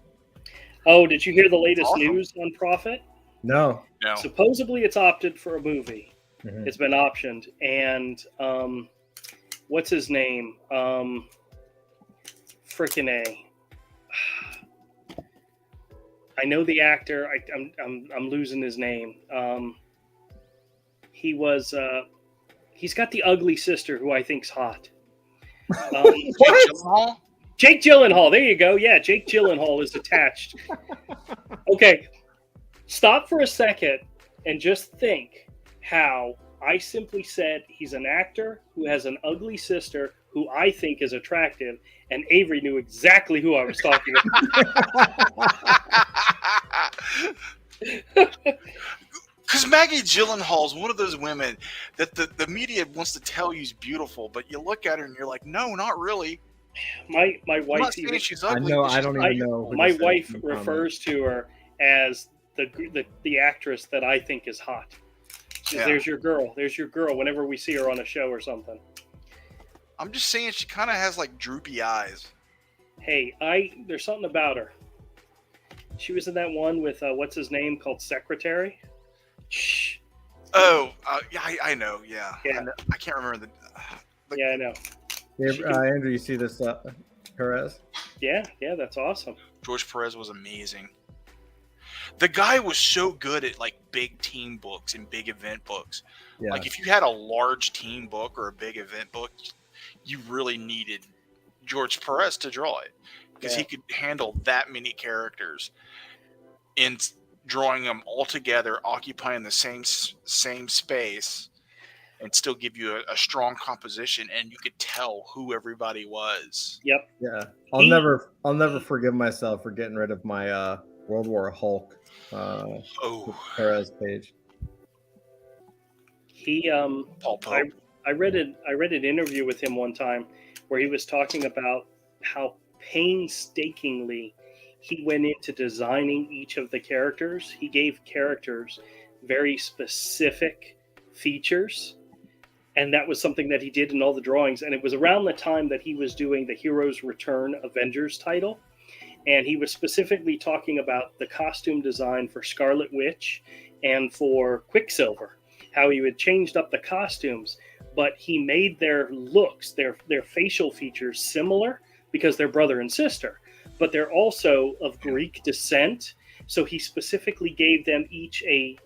Oh, did you hear the latest news on Prophet? No. Supposedly it's opted for a movie. Mm-hmm. It's been optioned. And what's his name? Frickin' A. I know the actor. I'm losing his name. He was. He's got the ugly sister who I think's hot. Jake Gyllenhaal. There you go. Yeah, Jake Gyllenhaal is attached. Okay, stop for a second and just think how I simply said he's an actor who has an ugly sister who I think is attractive, and Avery knew exactly who I was talking about. Because Maggie Gyllenhaal is one of those women that the media wants to tell you is beautiful, but you look at her and you're like, no, not really. My wife even, she's ugly. I don't even know. My wife refers to her as the actress that I think is hot. There's your girl. There's your girl. Whenever we see her on a show or something. I'm just saying she kind of has like droopy eyes. Hey, there's something about her. She was in that one with what's his name called Secretary. Shh. Oh, yeah, I know. Yeah. Yeah. I can't remember the. Yeah, I know. Andrew, you see this Perez? Yeah, that's awesome. George Perez was amazing. The guy was so good at like big team books and big event books. Yeah. Like if you had a large team book or a big event book, you really needed George Perez to draw it because he could handle that many characters and drawing them all together, occupying the same space, and still give you a strong composition, and you could tell who everybody was. Yep. Yeah. I'll never forgive myself for getting rid of my World War Hulk Perez page. He Paul Pope. I read an interview with him one time where he was talking about how painstakingly he went into designing each of the characters. He gave characters very specific features, and that was something that he did in all the drawings. And it was around the time that he was doing the Heroes Return Avengers title, and he was specifically talking about the costume design for Scarlet Witch and for Quicksilver, how he had changed up the costumes, but he made their looks, their facial features similar because they're brother and sister, but they're also of Greek descent. So he specifically gave them each a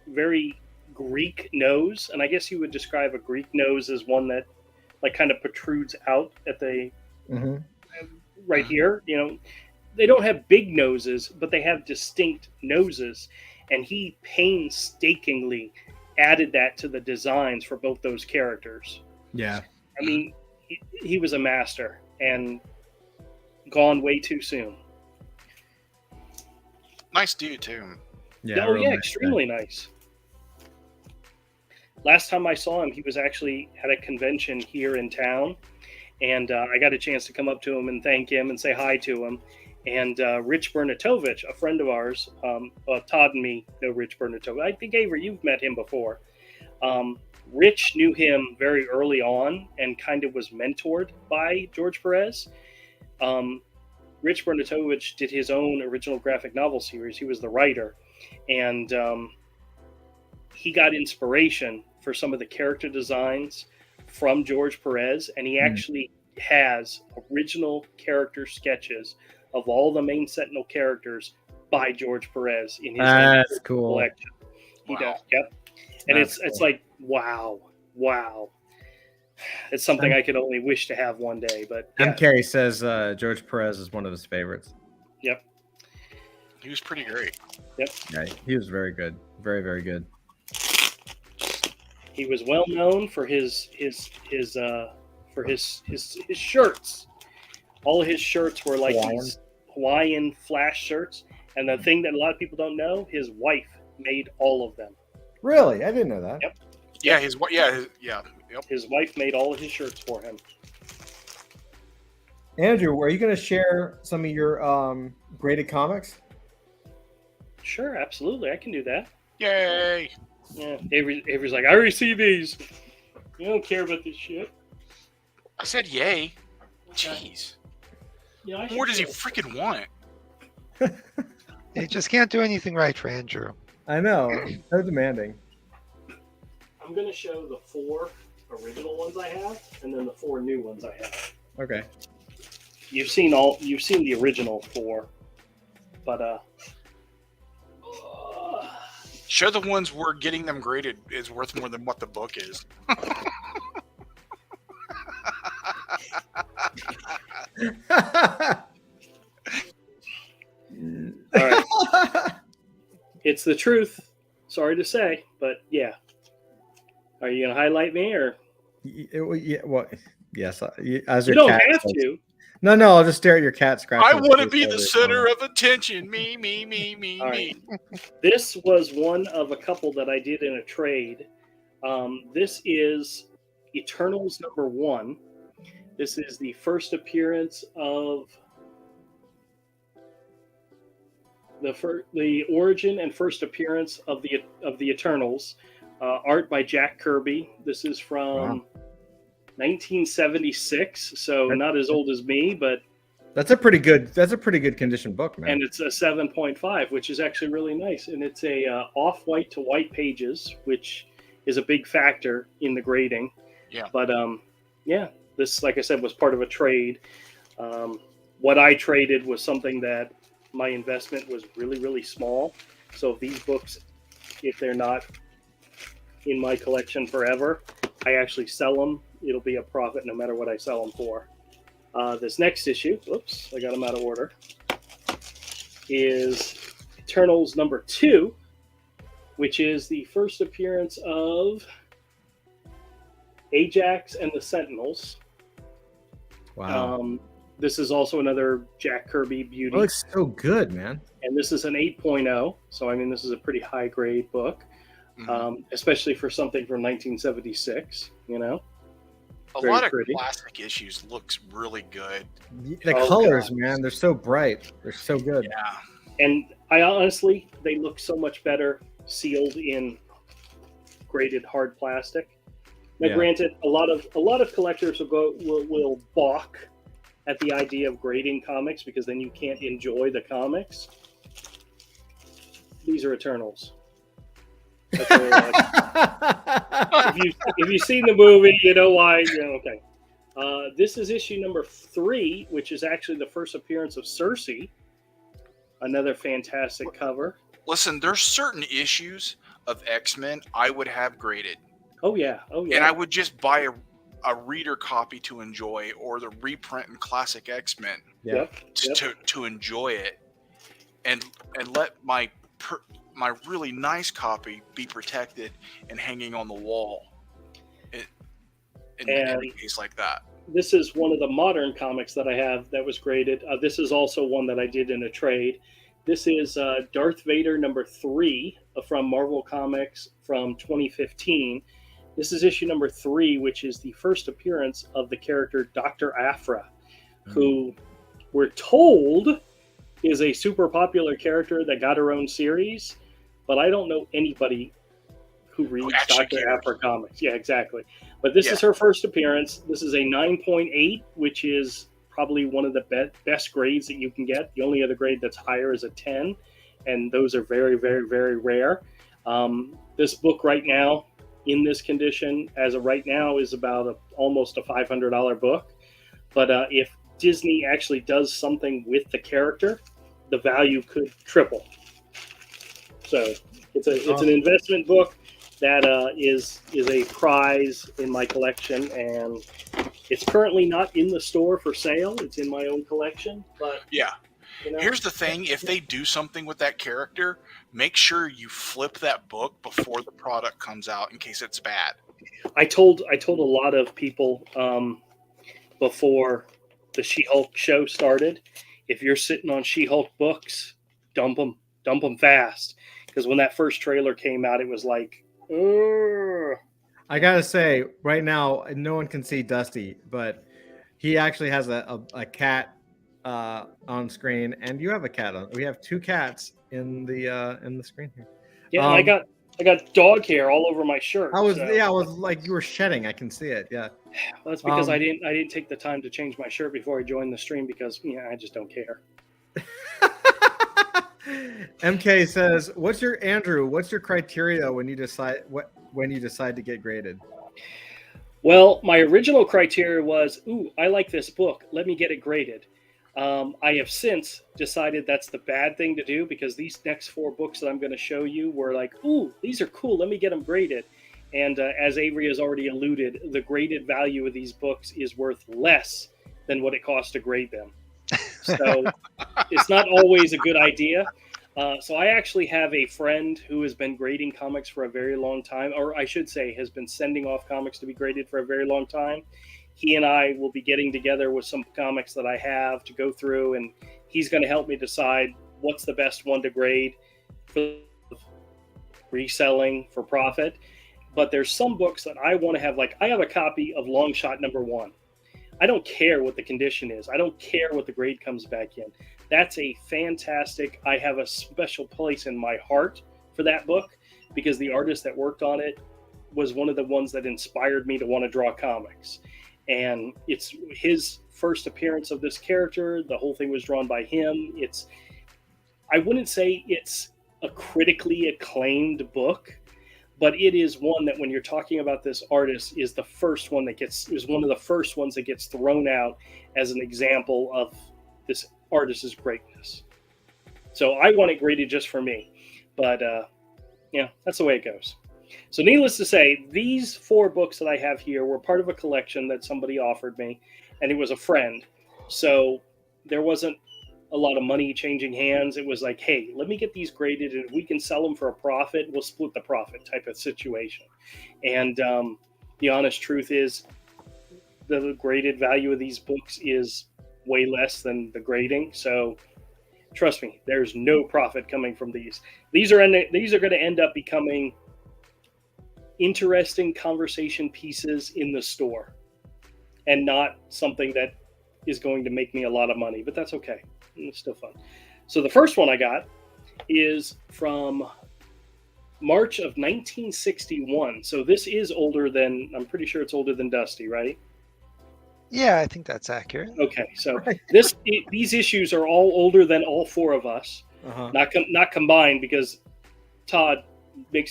very Greek nose, and I guess you would describe a Greek nose as one that like kind of protrudes out at the right here. You know, they don't have big noses, but they have distinct noses, and he painstakingly added that to the designs for both those characters. Yeah. I mean, he was a master and gone way too soon. Nice dude too. Yeah. Oh yeah, extremely nice. Last time I saw him, he was actually at a convention here in town, and I got a chance to come up to him and thank him and say hi to him. And Rich Bernatovich, a friend of ours, Todd and me know Rich Bernatovich. I think, Avery, you've met him before. Rich knew him very early on and kind of was mentored by George Perez. Rich Bernatovich did his own original graphic novel series. He was the writer. And he got inspiration for some of the character designs from George Perez. And he actually has original character sketches of all the main Sentinel characters by George Perez in his That's cool. collection. He Wow. does, yep. And That's it's cool. like, wow. It's something I could only wish to have one day. But yeah. MK says George Perez is one of his favorites. Yep. He was pretty great. Yeah, he was very good. Very, very good. He was well known for his shirts. All of his shirts were like these Hawaiian flash shirts. And the thing that a lot of people don't know, his wife made all of them. Really? I didn't know that. Yep. Yep. His wife made all of his shirts for him. Andrew, are you going to share some of your graded comics? Sure, absolutely. I can do that. Yay! Yeah. Avery's like, I already see these. You don't care about this shit. I said yay. Jeez. Yeah, What more does he freaking want? You just can't do anything right for Andrew. I know. So demanding. I'm going to show the 4 original ones I have, and then the 4 new ones I have. Okay. You've seen the original 4, but Show the ones we're getting them graded is worth more than what the book is. all right. It's the truth. Sorry to say, but yeah. Are you going to highlight me, or Yeah, well, yes. As you your don't cat have says. to? No, I'll just stare at your cat scratching. I want to his be face the all center time. of attention. Me. All right. This was one of a couple that I did in a trade. This is Eternals #1. This is the first appearance of the origin and first appearance of the Eternals. Art by Jack Kirby. This is from 1976, so not as old as me, but That's a pretty good condition book, man. and it's a 7.5, which is actually really nice. And it's a off-white to white pages, which is a big factor in the grading. Yeah. But this, like I said, was part of a trade. What I traded was something that my investment was really, really small. So if these books, if they're not in my collection forever, I actually sell them. It'll be a profit no matter what I sell them for. This next issue, whoops, I got them out of order, is Eternals number 2, which is the first appearance of Ajax and the Sentinels. Wow. This is also another Jack Kirby beauty. It looks so good, man. And this is an 8.0. So, I mean, this is a pretty high grade book, especially for something from 1976, you know? A Very lot of pretty. classic issues looks really good. The colors, man, they're so bright. They're so good. Yeah. And I honestly, they look so much better sealed in graded hard plastic. Now, granted, a lot of collectors will balk at the idea of grading comics because then you can't enjoy the comics. These are Eternals. That's what they're like. If you've seen the movie, you know why. You know, okay. This is issue number 3, which is actually the first appearance of Cersei. Another fantastic cover. Listen, there's certain issues of X-Men I would have graded. Oh yeah. And I would just buy a reader copy to enjoy, or the reprint in classic X-Men to enjoy it, and let my really nice copy be protected and hanging on the wall in a case like that. This is one of the modern comics that I have that was graded. This is also one that I did in a trade. This is Darth Vader number 3 from Marvel Comics from 2015. This is issue number 3, which is the first appearance of the character Dr. Aphra, who we're told is a super popular character that got her own series, but I don't know anybody who reads Dr. Aphra comics. Yeah, exactly. But this is her first appearance. This is a 9.8, which is probably one of the best grades that you can get. The only other grade that's higher is a 10, and those are very, very, very rare. This book right now, in this condition, as of right now, is about almost a $500 book. But if Disney actually does something with the character, the value could triple. So it's an investment book that is a prize in my collection, and it's currently not in the store for sale. It's in my own collection. But you know, here's the thing: if they do something with that character, make sure you flip that book before the product comes out, in case it's bad. I told a lot of people before the She-Hulk show started, if you're sitting on She-Hulk books, dump them fast, because when that first trailer came out, it was like, ugh. I gotta say, right now, no one can see Dusty, but he actually has a cat on screen, and you have a cat on. We have 2 cats in the screen here. Yeah, and I got dog hair all over my shirt. I was like, you were shedding. I can see it. Yeah. Well, that's because I didn't take the time to change my shirt before I joined the stream, because I just don't care. MK says, what's your criteria when you decide to get graded? Well, my original criteria was, I like this book, let me get it graded. I have since decided that's the bad thing to do, because these next 4 books that I'm going to show you were like, these are cool, let me get them graded. And as Avery has already alluded, the graded value of these books is worth less than what it costs to grade them. So it's not always a good idea. So I actually have a friend who has been grading comics for a very long time, or I should say has been sending off comics to be graded for a very long time. He and I will be getting together with some comics that I have to go through, and he's going to help me decide what's the best one to grade for reselling for profit. But there's some books that I want to have, like I have a copy of Long Shot number 1. I don't care what the condition is. I don't care what the grade comes back in. That's a fantastic, I have a special place in my heart for that book, because the artist that worked on it was one of the ones that inspired me to want to draw comics. And it's his first appearance of this character. The whole thing was drawn by him. I wouldn't say it's a critically acclaimed book, but it is one that, when you're talking about this artist, is one of the first ones that gets thrown out as an example of this artist's greatness. So I want it graded just for me. But that's the way it goes. So needless to say, these 4 books that I have here were part of a collection that somebody offered me, and it was a friend. So there wasn't a lot of money changing hands. It was like, hey, let me get these graded, and if we can sell them for a profit, we'll split the profit type of situation. And the honest truth is, the graded value of these books is way less than the grading. So trust me, there's no profit coming from these. These are going to end up becoming interesting conversation pieces in the store, and not something that is going to make me a lot of money. But that's okay. It's still fun. So the first one I got is from March of 1961. So this is older than, I'm pretty sure it's older than Dusty, right? Yeah, I think that's accurate. Okay, so these issues are all older than all 4 of us, not combined, because Todd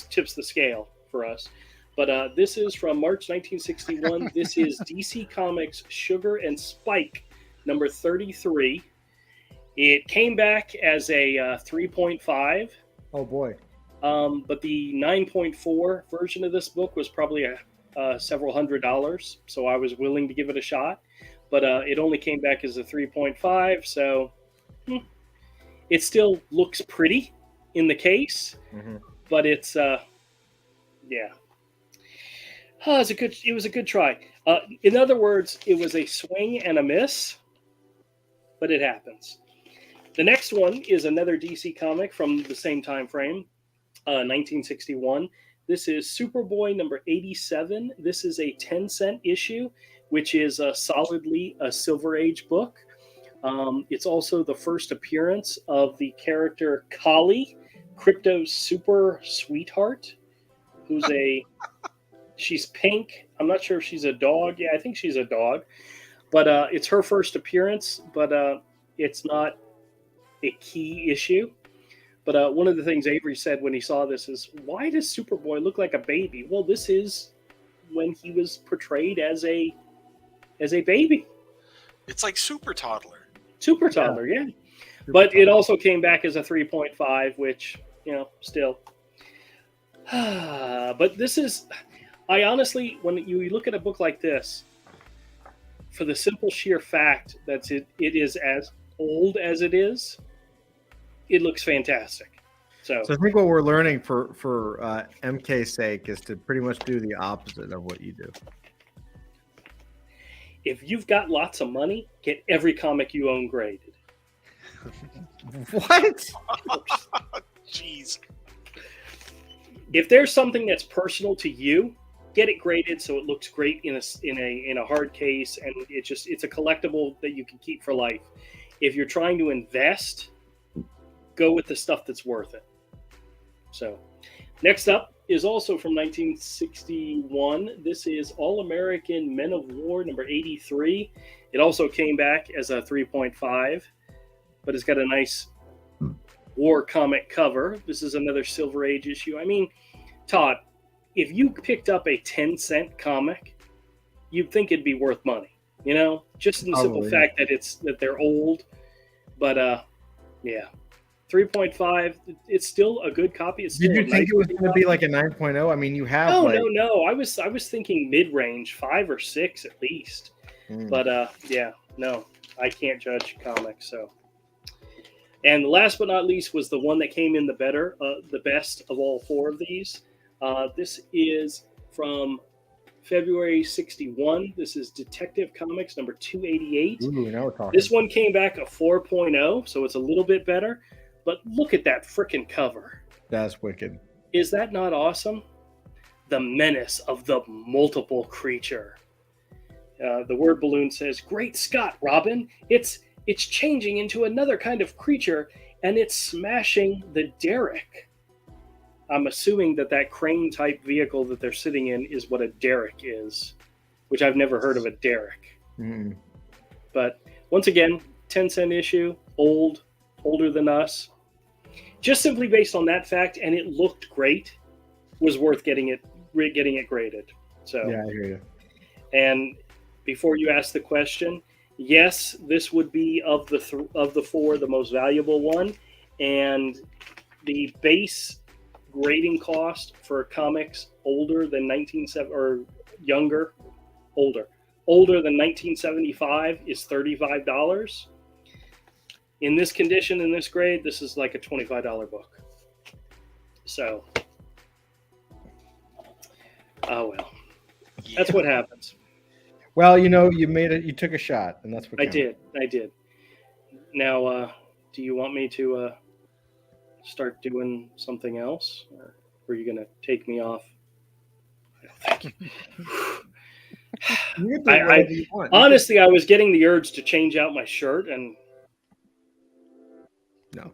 tips the scale for us. But this is from March 1961. This is DC Comics Sugar and Spike number 33. It came back as a 3.5. Oh boy! But the 9.4 version of this book was probably several $100s, so I was willing to give it a shot. But it only came back as a 3.5, so it still looks pretty in the case. But it's it was a good try. In other words, it was a swing and a miss, but it happens. The next one is another DC comic from the same time frame, 1961. This is Superboy number 87. This is a 10-cent issue, which is solidly a Silver Age book. It's also the first appearance of the character Kali, Crypto's super sweetheart, she's pink. I'm not sure if she's a dog. Yeah, I think she's a dog. But it's her first appearance, but it's not a key issue. But one of the things Avery said when he saw this is, why does Superboy look like a baby? Well, this is when he was portrayed as a baby. It's like Super Toddler. Super Toddler, yeah. But it also came back as a 3.5, which, still. But this is, I honestly, when you look at a book like this, for the simple sheer fact that it is as old as it is, it looks fantastic. So I think what we're learning for MK's sake is to pretty much do the opposite of what you do. If you've got lots of money, get every comic you own graded. What? Jeez. If there's something that's personal to you, get it graded so it looks great in a hard case, and it's a collectible that you can keep for life. If you're trying to invest, go with the stuff that's worth it. So, next up is also from 1961. This is All-American Men of War number 83. It also came back as a 3.5, but it's got a nice war comic cover. This is another Silver Age issue. I mean, Todd, if you picked up a 10-cent comic, you'd think it'd be worth money. Just in the simple fact that they're old. But yeah. 3.5, it's still a good copy. It's still Did you think it was going to be like a 9.0? I mean, you have No. I was thinking mid-range, 5 or 6 at least. But yeah, no, I can't judge comics. So, and last but not least was the one that came in the best of all 4 of these. This is from February 61. This is Detective Comics number 288. Ooh, now we're talking. This one came back a 4.0, so it's a little bit better. But look at that freaking cover. That's wicked. Is that not awesome? The menace of the multiple creature. The word balloon says, "Great Scott, Robin! It's changing into another kind of creature, and it's smashing the derrick." I'm assuming that crane-type vehicle that they're sitting in is what a derrick is, which I've never heard of a derrick. But once again, 10-cent issue, older than us. Just simply based on that fact, and it looked great, was worth getting it graded. So yeah, I hear you. And before you ask the question, yes, this would be of the 4 the most valuable one. and the base grading cost for comics older than 1970 or younger, older than 1975 is $35. In this condition, in this grade, this is like a $25 book. So, oh well, that's what happens. Well, you know, you made it. You took a shot, and that's what I did. Now, do you want me to start doing something else, or are you going to take me off? I don't think. You can do whatever you want. Honestly, I was getting the urge to change out my shirt, and no.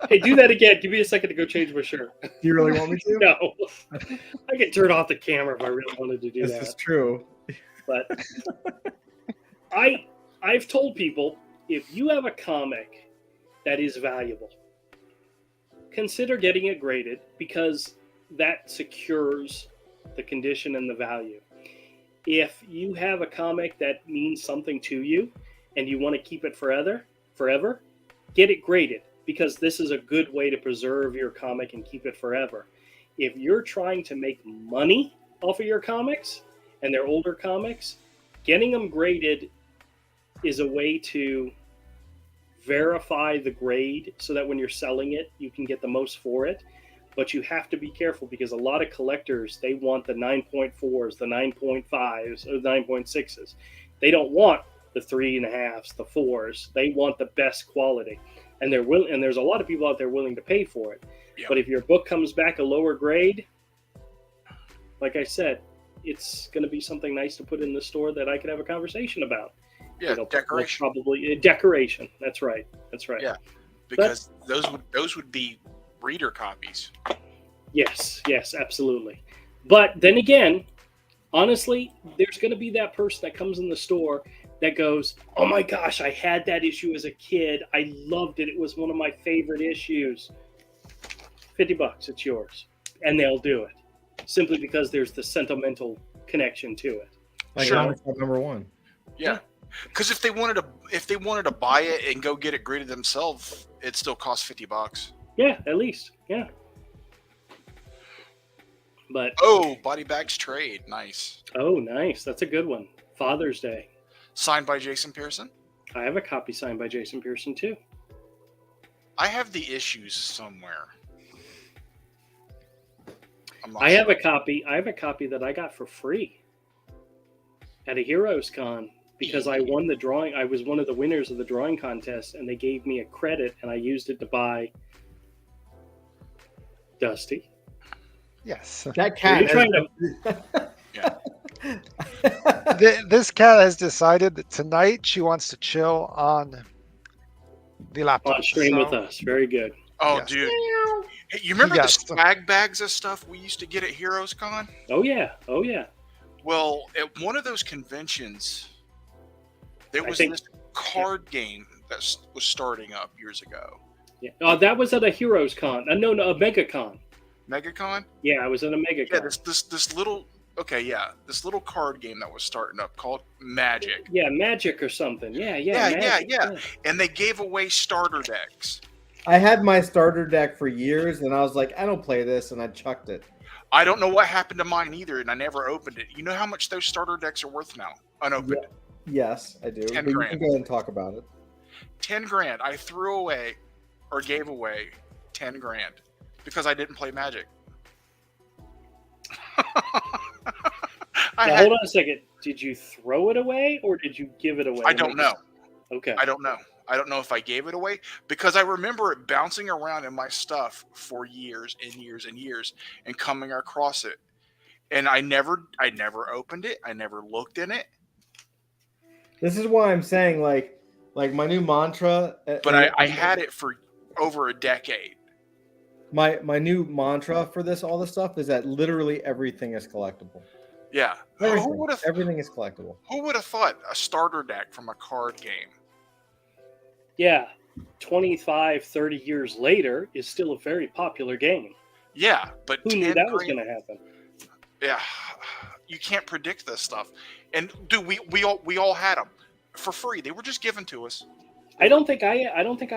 Hey, do that again. Give me a second to go change my shirt. Do you really want me to? No, I could turn off the camera if I really wanted to do that. This is true. But I've told people, if you have a comic that is valuable, consider getting it graded, because that secures the condition and the value. If you have a comic that means something to you and you want to keep it forever, get it graded, because this is a good way to preserve your comic and keep it forever. If you're trying to make money off of your comics and they're older comics, getting them graded is a way to verify the grade so that when you're selling it, you can get the most for it. But you have to be careful, because a lot of collectors, they want the 9.4s, the 9.5s, or the 9.6s. They don't want the 3.5s, the 4s. They want the best quality. And and there's a lot of people out there willing to pay for it. Yeah. But if your book comes back a lower grade, like I said, it's going to be something nice to put in the store that I could have a conversation about. Yeah, decoration. Probably decoration. That's right. Yeah, because those would be reader copies. Yes, absolutely. But then again, honestly, there's going to be that person that comes in the store that goes, "Oh my gosh, I had that issue as a kid. I loved it. It was one of my favorite issues." $50, it's yours. And they'll do it simply because there's the sentimental connection to it. Like Sure. number one. Yeah. Because if they wanted to buy it and go get it graded themselves, it still costs $50. Yeah, at least. Yeah. But Body Bags Trade, nice. oh, nice. That's a good one. Father's Day. Signed by Jason Pearson. I have a copy signed by Jason Pearson too. I have the issues somewhere. I have a copy that I got for free at a Heroes Con, because I won the drawing. I was one of the winners of the drawing contest, and they gave me a credit, and I used it to buy Dusty. Yes. That cat. Yeah. This cat has decided that tonight she wants to chill on the laptop. On stream with us. Very good. Oh, Yes. dude. Hey, you remember Yes. the swag bags of stuff we used to get at Heroes Con? Oh yeah. Well, at one of those conventions, there I was think- this card game that was starting up years ago. Yeah. That was at a Heroes Con. No, a Mega Con. MegaCon? Yeah, I was at a Mega Yeah, Con. this little card game that was starting up called Magic. Yeah, Magic or something. Yeah. Yeah. And they gave away starter decks. I had my starter deck for years, and I was like, I don't play this, and I chucked it. I don't know what happened to mine either, and I never opened it. You know how much those starter decks are worth now, unopened? Yes, I do. 10 But you grand. can go ahead and talk about it. 10 grand. I threw away or gave away 10 grand because I didn't play Magic. Now, hold on a second. Did you throw it away or did you give it away? I don't know. Okay. I don't know. I don't know if I gave it away because I remember it bouncing around in my stuff for years and years and years and coming across it. And I never opened it. I never looked in it. This is why I'm saying, like my new mantra. But I had it for over a decade. My new mantra for all this stuff is that literally everything is collectible. Yeah. Everything is collectible. Who would have thought a starter deck from a card game? Yeah. 25, 30 years later is still a very popular game. Yeah, but Who knew that was going to happen? Yeah, you can't predict this stuff. And dude, we all had them. for free. They were just given to us. I don't think I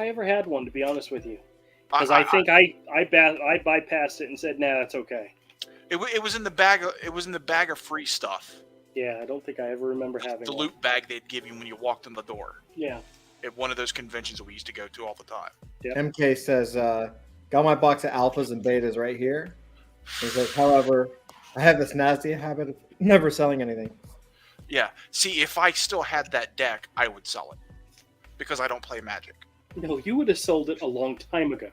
ever had one, to be honest with you, because I think I bypassed it and said, nah, that's okay. It was in the bag. It was in the bag of free stuff. Yeah, I don't think I ever remember having the one. loot bag they'd give you when you walked in the door. Yeah. At one of those conventions that we used to go to all the time. Yep. MK says, got my box of alphas and betas right here. He says, however, I have this nasty habit of never selling anything. Yeah. See, if I still had that deck, I would sell it. Because I don't play Magic. No, you would have sold it a long time ago.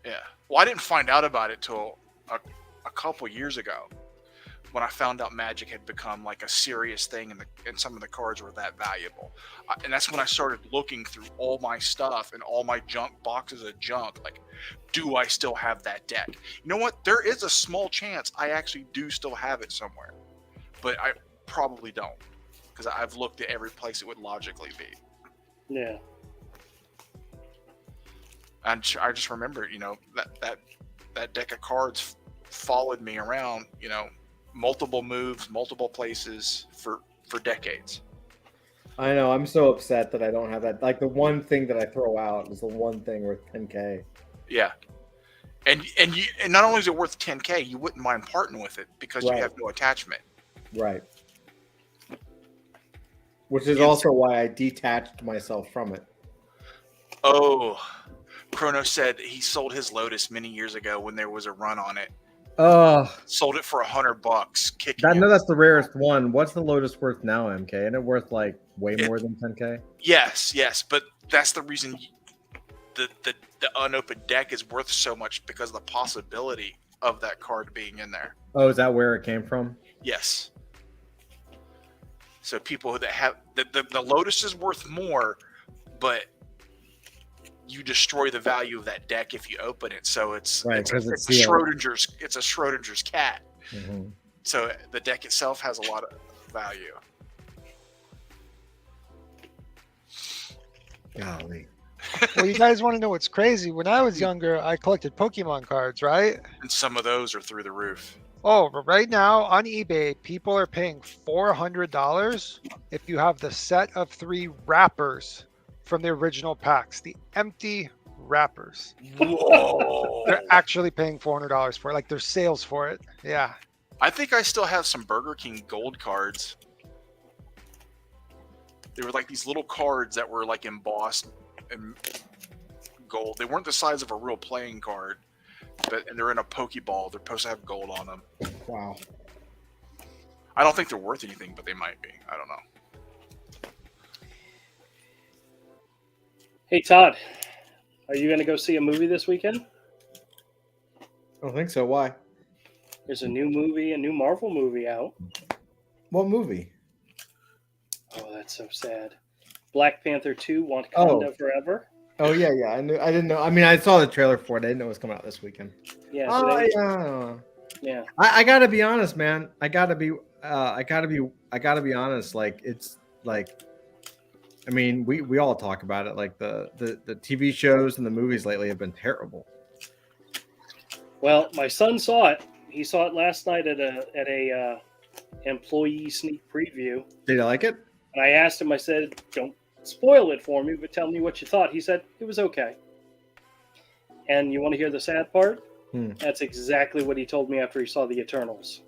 Yeah. Well, I didn't find out about it till a couple years ago, when I found out Magic had become like a serious thing, and some of the cards were that valuable. And that's when I started looking through all my stuff and all my junk boxes of junk. Like, do I still have that deck? You know what? There is a small chance I actually do still have it somewhere, but I probably don't, because I've looked at every place it would logically be. Yeah. And I just remember, that deck of cards followed me around, multiple moves, multiple places for decades. I know. I'm so upset that I don't have that. Like, the one thing that I throw out is the one thing worth 10K. Yeah. And not only is it worth 10K, you wouldn't mind parting with it because you have no attachment. Right. Which is also why I detached myself from it. Oh, Chrono said he sold his Lotus many years ago when there was a run on it. Sold it for $100. No, that's the rarest one. What's the Lotus worth now, MK? Isn't it worth like way more than 10K? Yes, but that's the reason the unopened deck is worth so much, because of the possibility of that card being in there. Oh, is that where it came from? Yes. So people that have the Lotus is worth more, but you destroy the value of that deck if you open it. So it's Schrodinger's cat. Mm-hmm. So the deck itself has a lot of value. Golly. Well, you guys want to know what's crazy? When I was younger, I collected Pokemon cards, right? And some of those are through the roof. Oh, but right now on eBay, people are paying $400 if you have the set of 3 wrappers from the original packs, the empty wrappers. Whoa! They're actually paying $400 for it. Like, there's sales for it. Yeah. I think I still have some Burger King gold cards. They were like these little cards that were like embossed in gold. They weren't the size of a real playing card, and they're in a Pokeball. They're supposed to have gold on them. Wow. I don't think they're worth anything, but they might be. I don't know. Hey, Todd, are you going to go see a movie this weekend? I don't think so. Why? There's a new Marvel movie out. What movie? Oh, that's so sad. Black Panther 2, Wakanda Forever. Oh, yeah. I didn't know. I mean, I saw the trailer for it. I didn't know it was coming out this weekend. Yeah. Yeah. I gotta be honest, man. I gotta be honest. Like, it's like, I mean, we all talk about it. Like, the TV shows and the movies lately have been terrible. Well, my son saw it. He saw it last night at a employee sneak preview. Did you like it? And I asked him, I said, don't spoil it for me, but tell me what you thought. He said, it was okay. And you want to hear the sad part? That's exactly what he told me after he saw the Eternals.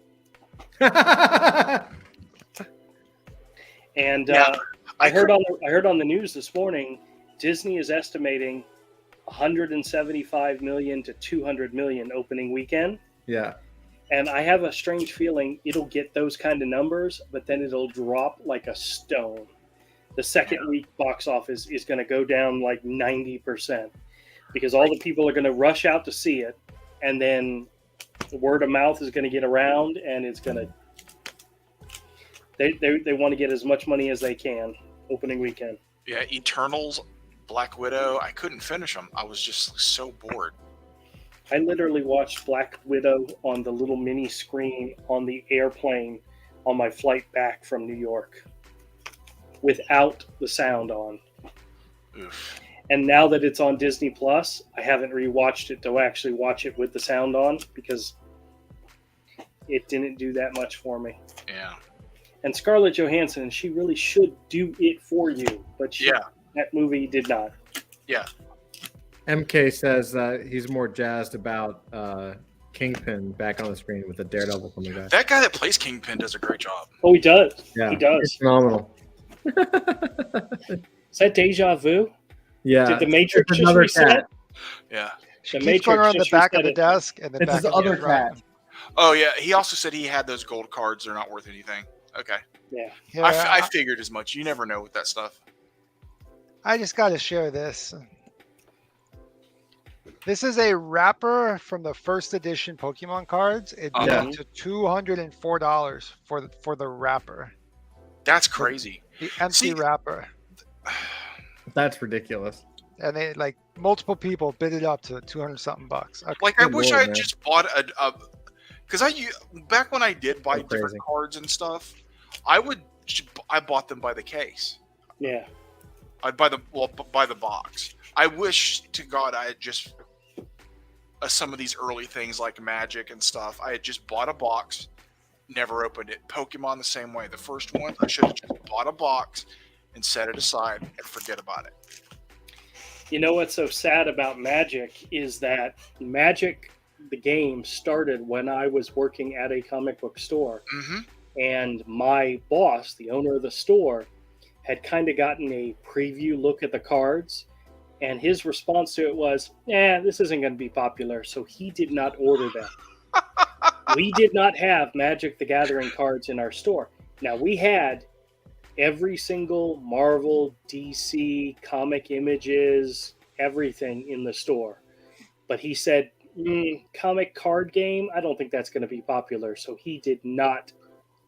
And I heard on the news this morning, Disney is estimating 175 million to 200 million opening weekend. Yeah. And I have a strange feeling it'll get those kind of numbers, but then it'll drop like a stone. The second week box office is going to go down like 90% because all the people are going to rush out to see it. And then the word of mouth is going to get around, and it's going to, they want to get as much money as they can opening weekend. Yeah. Eternals, Black Widow. I couldn't finish them. I was just so bored. I literally watched Black Widow on the little mini screen on the airplane on my flight back from New York without the sound on. Oof. And now that it's on Disney Plus, I haven't rewatched it to actually watch it with the sound on because it didn't do that much for me. Yeah. And Scarlett Johansson, she really should do it for you, but that movie did not. Yeah. MK says he's more jazzed about Kingpin back on the screen with the Daredevil coming back. That guy that plays Kingpin does a great job. Oh, he does. Yeah, He does. It's phenomenal. Is that deja vu? Yeah. Did the Matrix It's just another reset? cat. Yeah. The Keeps going around the just back of reset the it. desk, and the It's back his of other the front. cat. Oh yeah. He also said he had those gold cards. They're not worth anything. Okay. Yeah. Yeah, I figured as much. You never know with that stuff. I just got to share this. This is a wrapper from the first edition Pokemon cards. It Uh-huh. went to $204 for the wrapper, That's crazy. the empty See- wrapper, That's ridiculous. and they like multiple people bid it up to 200 something bucks. Okay. Like I Good wish lord, I had man. just bought a because back when I did buy So different crazy. cards and stuff, I bought them by the case. Yeah. I'd buy the box. I wish to God I had just some of these early things like Magic and stuff. I had just bought a box, never opened it. Pokemon the same way. The first one I should have just bought a box and set it aside and forget about it. You know what's so sad about Magic is that Magic, the game, started when I was working at a comic book store. Mm-hmm. And my boss, the owner of the store, had kind of gotten a preview look at the cards. And his response to it was, this isn't going to be popular. So he did not order them. We did not have Magic the Gathering cards in our store. Now, we had every single Marvel, DC, comic images, everything in the store. But he said, comic card game, I don't think that's going to be popular. So he did not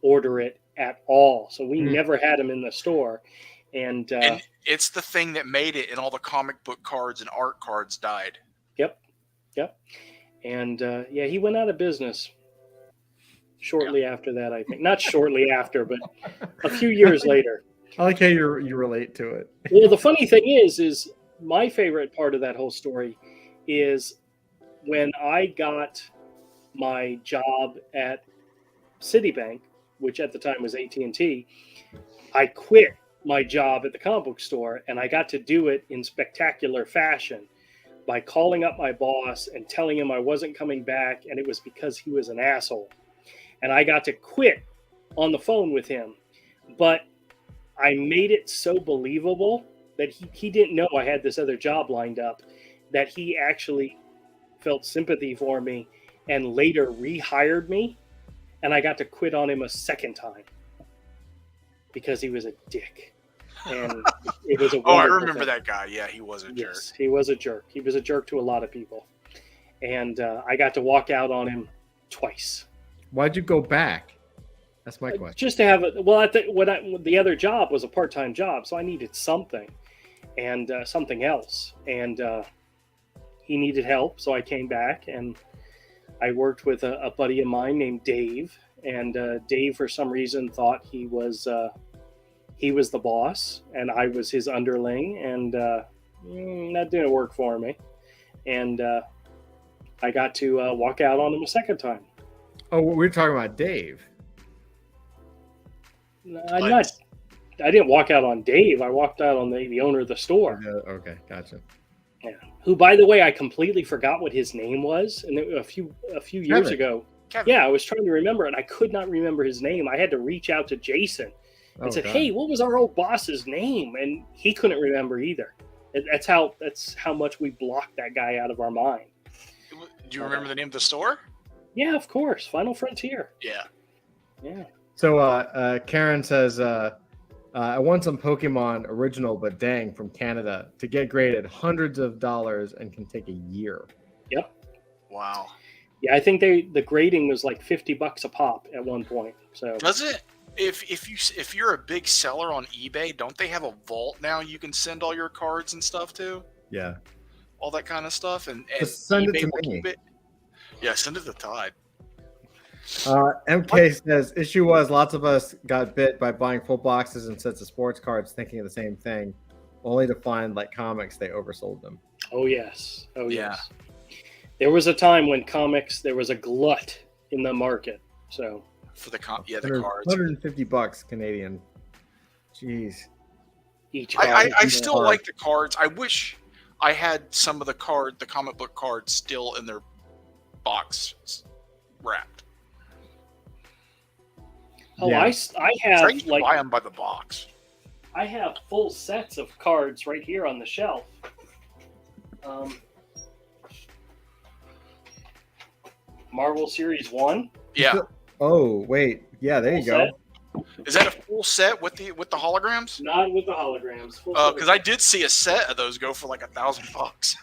order it at all. So we never had them in the store. And it's the thing that made it, and all the comic book cards and art cards died. Yep. And he went out of business shortly after that, I think. Not shortly after, but a few years later. I like how you relate to it. Well, the funny thing is my favorite part of that whole story is when I got my job at Citibank, which at the time was AT&T, I quit my job at the comic book store, and I got to do it in spectacular fashion by calling up my boss and telling him I wasn't coming back, and it was because he was an asshole. And I got to quit on the phone with him. But I made it so believable that he didn't know I had this other job lined up, that he actually felt sympathy for me and later rehired me, and I got to quit on him a second time because he was a dick. And it was a Oh, I wonderful remember thing. that guy. Yeah, he was a jerk. Yes, he was a jerk. He was a jerk to a lot of people. And I got to walk out on him twice. Why'd you go back? That's my question. Just to have the other job was a part-time job, so I needed something and something else. And he needed help, so I came back and I worked with a buddy of mine named Dave. And Dave, for some reason, thought he was the boss and I was his underling, and that didn't work for me. And I got to walk out on him a second time. Oh, we're talking about Dave. I didn't walk out on Dave. I walked out on the owner of the store. Okay, gotcha. Yeah. Who, by the way, I completely forgot what his name was. And a few years Kevin. ago, Kevin. I was trying to remember it. I could not remember his name. I had to reach out to Jason and said, God. "Hey, what was our old boss's name?" And he couldn't remember either. That's how much we blocked that guy out of our mind. Do you remember the name of the store? Yeah, of course. Final Frontier. Yeah. Yeah. So Karen says, I want some Pokemon original, but dang, from Canada to get graded hundreds of dollars and can take a year. Yep. Wow. Yeah, I think the grading was like $50 a pop at one point. So Does it? If you're a big seller on eBay, don't they have a vault now you can send all your cards and stuff to? Yeah. All that kind of stuff, and Just send it eBay to will me. keep it. Yeah, send it to Todd. MK says, issue was lots of us got bit by buying full boxes and sets of sports cards thinking of the same thing, only to find, like comics, they oversold them. Oh yes. Yeah. Yes. There was a time when comics, there was a glut in the market. So for the cards. $150 Canadian. Jeez. Each card. I still like the cards. I wish I had some of the comic book cards still in their box wrapped. Oh, Yeah. I have I used to buy them by the box. I have full sets of cards right here on the shelf. Marvel Series 1. Yeah. Oh wait, yeah, there you Full go. set. Is that a full set with the holograms? Not with the holograms. Full set Because I did see a set of those go for like $1,000.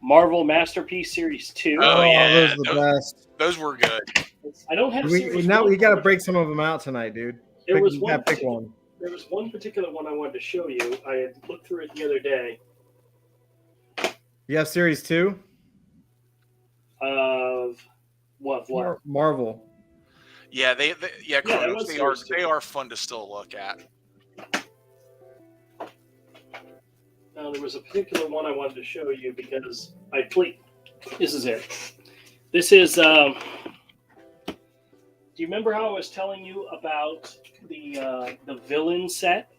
Marvel Masterpiece Series 2. Oh, yeah, those are the best. Those were good. I don't have We Series now 1. we got to break some of them out tonight, dude. There was You one gotta pick particular- one. There was one particular one I wanted to show you. I had looked through it the other day. You have Series 2? Of what? Marvel. Yeah, Chronos, that was they are fun to still look at. Now, there was a particular one I wanted to show you because this is it. This is. Do you remember how I was telling you about the villain set,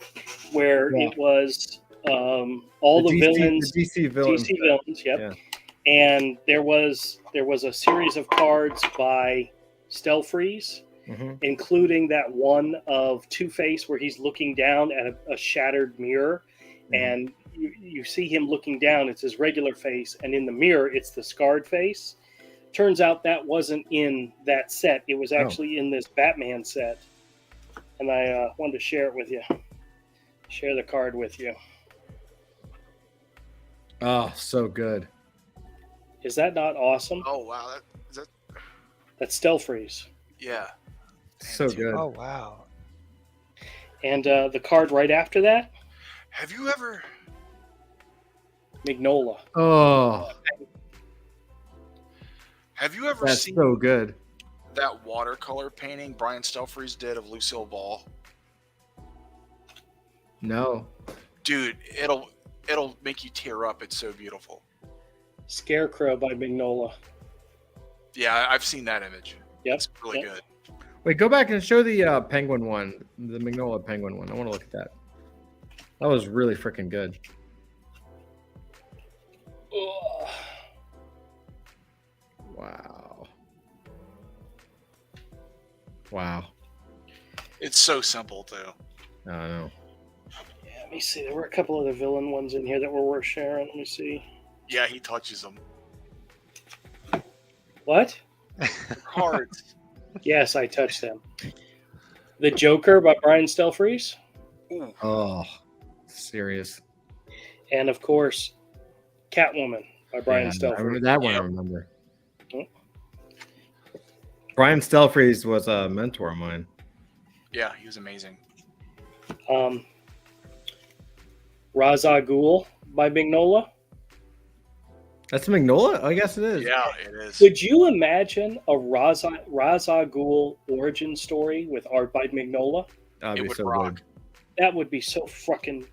where it was all the villains, the DC villains? DC villains, yep. Yeah. And there was a series of cards by Stelfreeze, including that one of Two-Face where he's looking down at a shattered mirror, and you see him looking down. It's his regular face, and in the mirror, it's the scarred face. Turns out that wasn't in that set. It was actually in this Batman set, and I wanted to share it with you. Share the card with you. Oh, so good. Is that not awesome? Oh wow, That's Stelfreeze. yeah. So good. Oh wow. And the card right after that, Have you ever? Mignola. Oh, Have you ever that's seen so good. that watercolor painting Brian Stelfreeze did of Lucille Ball? No. Dude, it'll make you tear up. It's so beautiful. Scarecrow by Mignola. Yeah, I've seen that image. Yep. It's really good. Wait, go back and show the penguin one, the Mignola penguin one. I want to look at that. That was really freaking good. Ugh. Wow. Wow. It's so simple too. I don't know. Yeah, let me see. There were a couple of the villain ones in here that were worth sharing. Let me see. Yeah, he touches them. What? Cards. Yes, I touched them. The Joker by Brian Stelfreeze. Ooh. Oh, serious. And of course, Catwoman by Brian I Stelfreeze. remember that one. Yeah. I remember. Hmm. Brian Stelfreeze was a mentor of mine. Yeah, he was amazing. Ra's al Ghul by Mignola. That's Mignola? I guess it is. Yeah, it is. Could you imagine a Ra's al Ghul origin story with art by Mignola? That'd It be would so rock. good. That would be so frickin'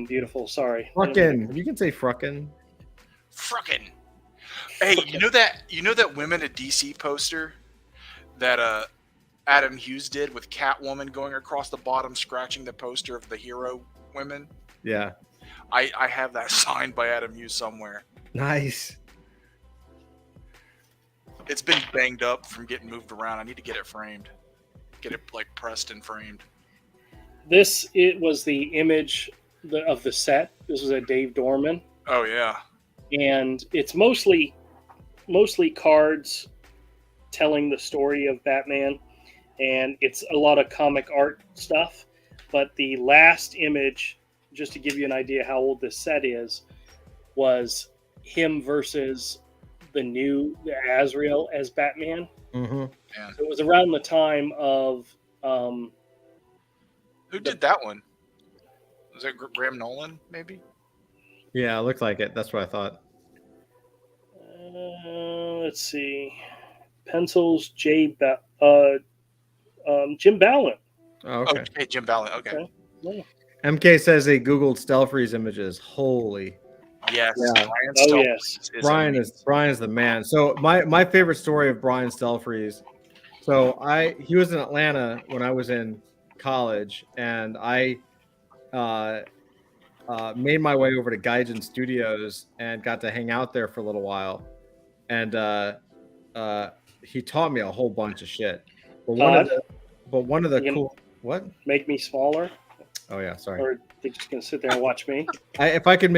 beautiful. Sorry. Frickin'. You can say frickin'. Frickin'. Hey, you know that Women of DC poster that Adam Hughes did with Catwoman going across the bottom, scratching the poster of the hero women? Yeah. I have that signed by Adam Hughes somewhere. Nice. It's been banged up from getting moved around. I need to get it framed. Get it like pressed and framed. It was the image of the set. This was a Dave Dorman, Oh yeah. and it's mostly cards telling the story of Batman, and it's a lot of comic art stuff. But the last image, just to give you an idea how old this set is, was him versus the Azrael as Batman. Mm-hmm. So it was around the time of Who did that one? Was that Graham Nolan? Maybe. Yeah, it looked like it. That's what I thought. let's see, pencils. Jim Ballin. Oh, okay. Okay, Jim Ballin. Okay. Yeah. MK says they Googled Stelfreeze images. Holy. Yes. Yeah. Brian Oh, Stelfreeze yes. is amazing. Brian's the man. So my favorite story of Brian Stelfreeze So he was in Atlanta when I was in college, and I made my way over to Gaijin Studios and got to hang out there for a little while. And he taught me a whole bunch of shit. But Todd, one of the you cool what? make me smaller, Oh yeah, sorry. or you're just gonna sit there and watch me? If I could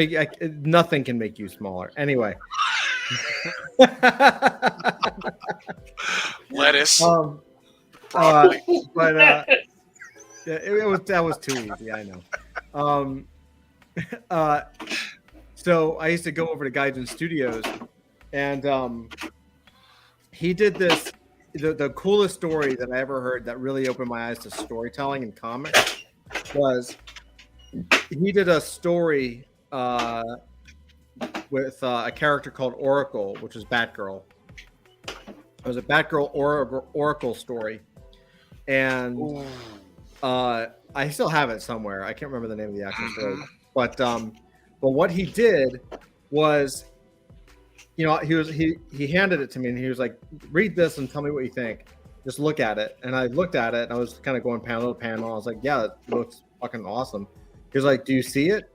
nothing can make you smaller. Anyway. Lettuce. But yeah, that was too easy. I know. So I used to go over to Gaijin Studios, and he did this. The coolest story that I ever heard that really opened my eyes to storytelling and comics was he did a story with a character called Oracle, which is Batgirl. It was a Batgirl Oracle story, and I still have it somewhere. I can't remember the name of the actual story, but what he did was, he handed it to me and he was like, "Read this and tell me what you think. Just look at it." And I looked at it and I was kind of going panel to panel. I was like, "Yeah, it looks fucking awesome." He was like, "Do you see it?"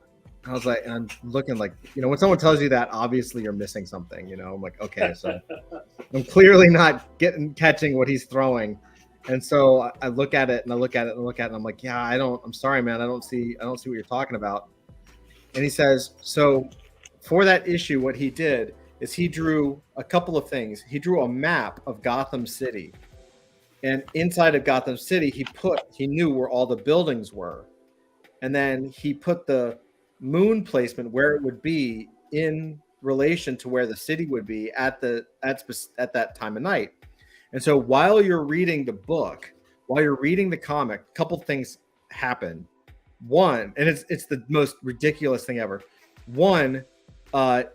I was like, and I'm looking like, when someone tells you that, obviously you're missing something, I'm like, okay, so I'm clearly not catching what he's throwing. And so I look at it and I look at it and I look at it and I'm like, yeah, I'm sorry, man. I don't see what you're talking about. And he says, so for that issue, what he did is he drew a couple of things. He drew a map of Gotham City, and inside of Gotham City, he knew where all the buildings were. And then he put the moon placement where it would be in relation to where the city would be at that time of night. And so while you're reading the book, while you're reading the comic, a couple things happen. One, and it's the most ridiculous thing ever. One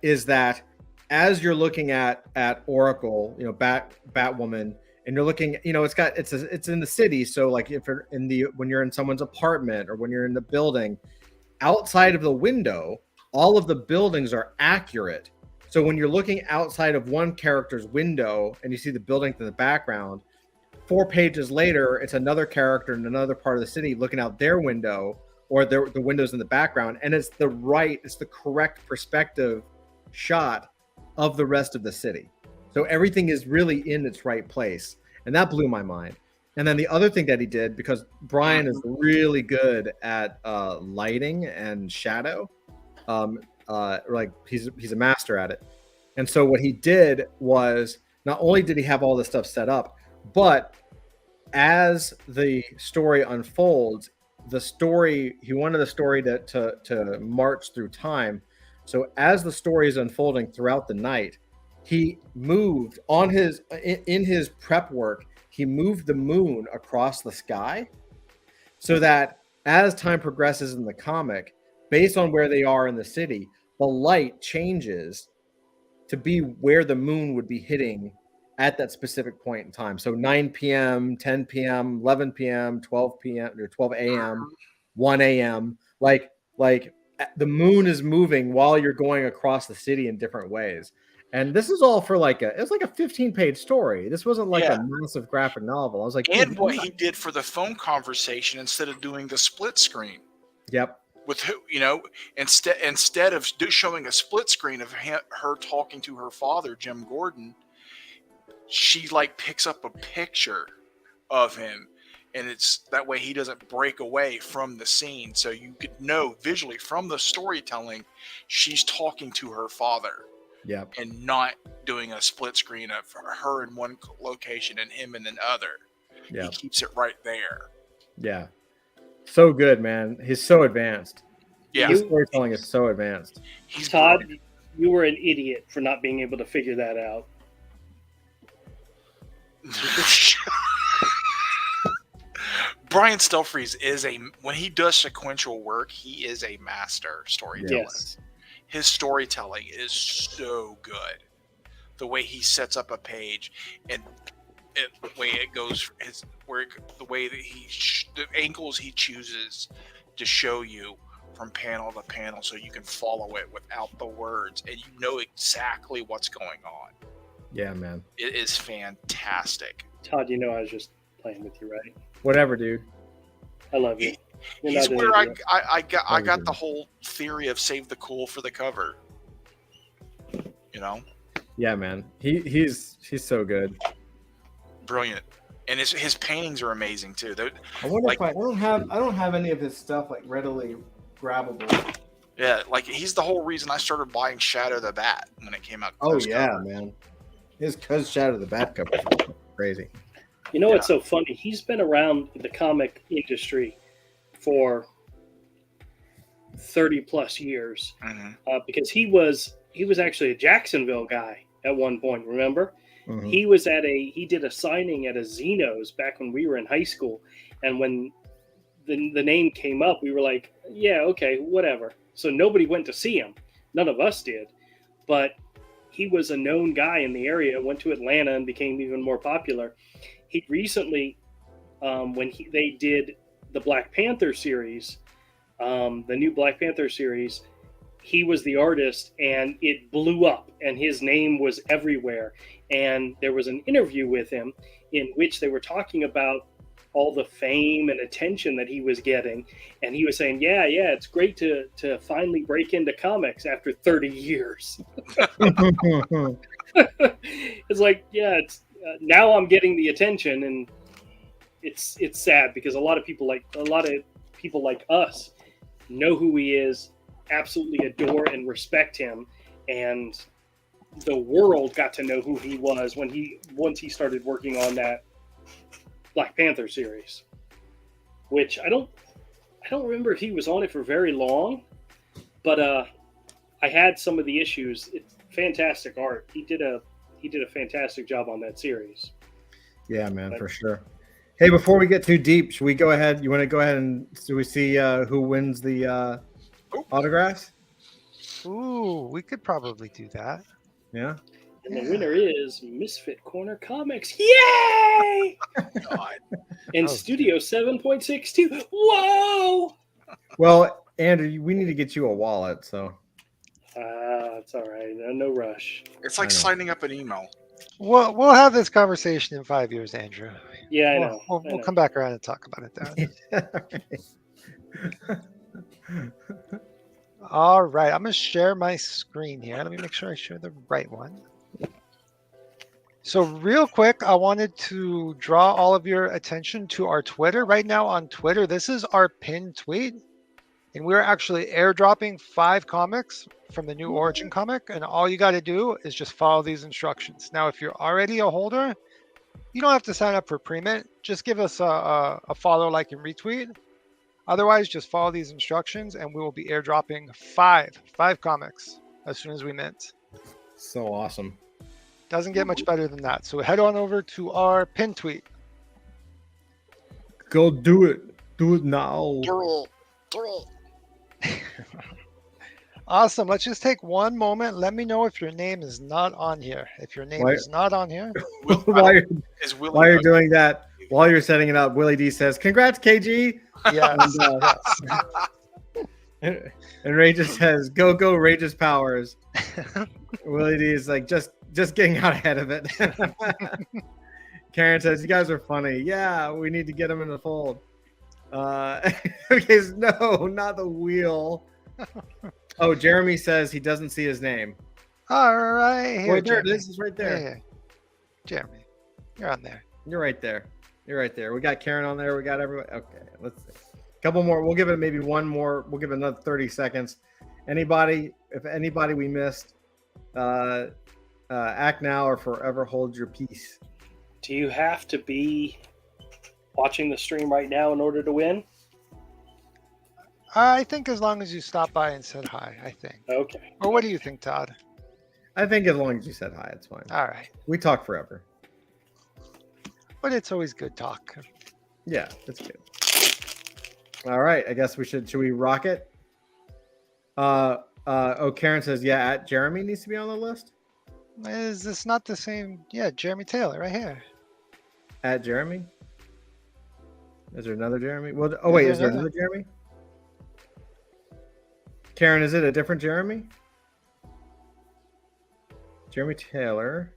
is that as you're looking at Oracle, Batwoman, and you're looking, it's in the city. So like if you're when you're in someone's apartment or when you're in the building, outside of the window, all of the buildings are accurate. So when you're looking outside of one character's window and you see the buildings in the background, 4 pages later, it's another character in another part of the city looking out their window or the windows in the background. And it's the correct perspective shot of the rest of the city. So everything is really in its right place. And that blew my mind. And then the other thing that he did, because Brian is really good at lighting and shadow, like he's a master at it. And so what he did was, not only did he have all this stuff set up, but as the story unfolds, he wanted the story to march through time. So as the story is unfolding throughout the night, he moved in his prep work, he moved the moon across the sky so that as time progresses in the comic, based on where they are in the city, the light changes to be where the moon would be hitting at that specific point in time. So 9 p.m., 10 p.m., 11 p.m., 12 p.m., or 12 a.m., 1 a.m. Like the moon is moving while you're going across the city in different ways. And this is all for it's like a 15-page story. This wasn't like a massive graphic novel. I was like, and what he did for the phone conversation instead of doing the split screen. Yep. With who, instead of showing a split screen of her talking to her father, Jim Gordon, she picks up a picture of him, and it's that way he doesn't break away from the scene. So you could know visually from the storytelling, she's talking to her father. Yep. And not doing a split screen of her in one location and him in another. Yeah. He keeps it right there. Yeah. So good, man. He's so advanced. Yeah. His storytelling is so advanced. Todd, brilliant. You were an idiot for not being able to figure that out. Brian Stelfreeze when he does sequential work, he is a master storyteller. Yes. His storytelling is so good. The way he sets up a page and the way it goes, the angles he chooses to show you from panel to panel, so you can follow it without the words, and you know exactly what's going on. Yeah, man. It is fantastic. Todd, you know I was just playing with you, right? Whatever, dude. I love you. You're He's not an where idiot. I got the whole theory of save the cool for the cover. You know, Yeah, man. He's so good. brilliant, and his paintings are amazing too. I wonder Like- if I don't have any of his stuff like readily grabbable. Yeah, like he's the whole reason I started buying Shadow the Bat when it came out. Oh Those yeah, covers. man. His cuz Shadow the Bat cover is crazy. You know what's so funny? He's been around the comic industry for 30 plus years Mhm. because he was actually a Jacksonville guy at one point. Remember, Mhm. he did a signing at a Zeno's back when we were in high school, and when the name came up, we were like, yeah, okay, whatever. So nobody went to see him. None of us did, but he was a known guy in the area. Went to Atlanta and became even more popular. He recently, when they did the Black Panther series, the new Black Panther series, he was the artist, and it blew up, and his name was everywhere. And there was an interview with him in which they were talking about all the fame and attention that he was getting, and he was saying, yeah, it's great to finally break into comics after 30 years. It's like, yeah, it's now I'm getting the attention, and it's sad because a lot of people like us know who he is, absolutely adore and respect him, and the world got to know who he was once he started working on that Black Panther series, which I don't remember if he was on it for very long, but I had some of the issues. It's fantastic art. He did a fantastic job on that series. Yeah, man, for sure. Hey, before we get too deep, should we go ahead? You want to go ahead and do we see who wins the autographs? Ooh, we could probably do that. Yeah. And the winner is Misfit Corner Comics. Yay! God. And Oh, Studio 7.62. Whoa! Well, Andrew, we need to get you a wallet. So It's all right. No rush. It's like I know. signing up an email. We'll have this conversation in 5 years, Andrew. Yeah, I We'll- know. We'll, I we'll know. come back around and talk about it then. All right, I'm gonna share my screen here. Let me make sure I share the right one. So real quick, I wanted to draw all of your attention to our Twitter. Right now on Twitter, this is our pinned tweet. And we're actually airdropping 5 comics from the new Origin comic. And all you got to do is just follow these instructions. Now, if you're already a holder, you don't have to sign up for pre-mint. Just give us a follow, like, and retweet. Otherwise, just follow these instructions and we will be airdropping 5 comics as soon as we mint. so awesome. Doesn't get much better than that. So head on over to our pin tweet. Go do it. Do it now. Awesome. Let's just take one moment. Let me know if your name is not on here. If your name Why- is not on here, while Is Willie you're Doug- doing that, while you're setting it up, Willie D says, "Congrats, KG." yes, And Ray just says, "Go, go, Rage's powers." Willie D is like, just getting out ahead of it. Karen says, "You guys are funny. Yeah, we need to get them in the fold." Okay, no, not the wheel. Oh, Jeremy says he doesn't see his name. All right. Here, Wait, there it Jeremy. is. It's right there. Yeah. Jeremy, you're on there. You're right there. You're right there. We got Karen on there. We got everyone. Okay, let's see. A couple more. We'll give it maybe one more. We'll give it another 30 seconds. If anybody we missed, act now or forever hold your peace. Do you have to be watching the stream right now in order to win? I think as long as you stop by and said hi, I think. Okay. Or what do you think, Todd? I think as long as you said hi, it's fine. All right. We talk forever. But it's always good talk. Yeah, it's good. All right, I guess should we rock it? Karen says, yeah, at Jeremy needs to be on the list. Is this not the same? Yeah, Jeremy Taylor right here. At Jeremy? Is there another Jeremy? Well, oh wait, is there another Jeremy? Karen, is it a different Jeremy? Jeremy Taylor.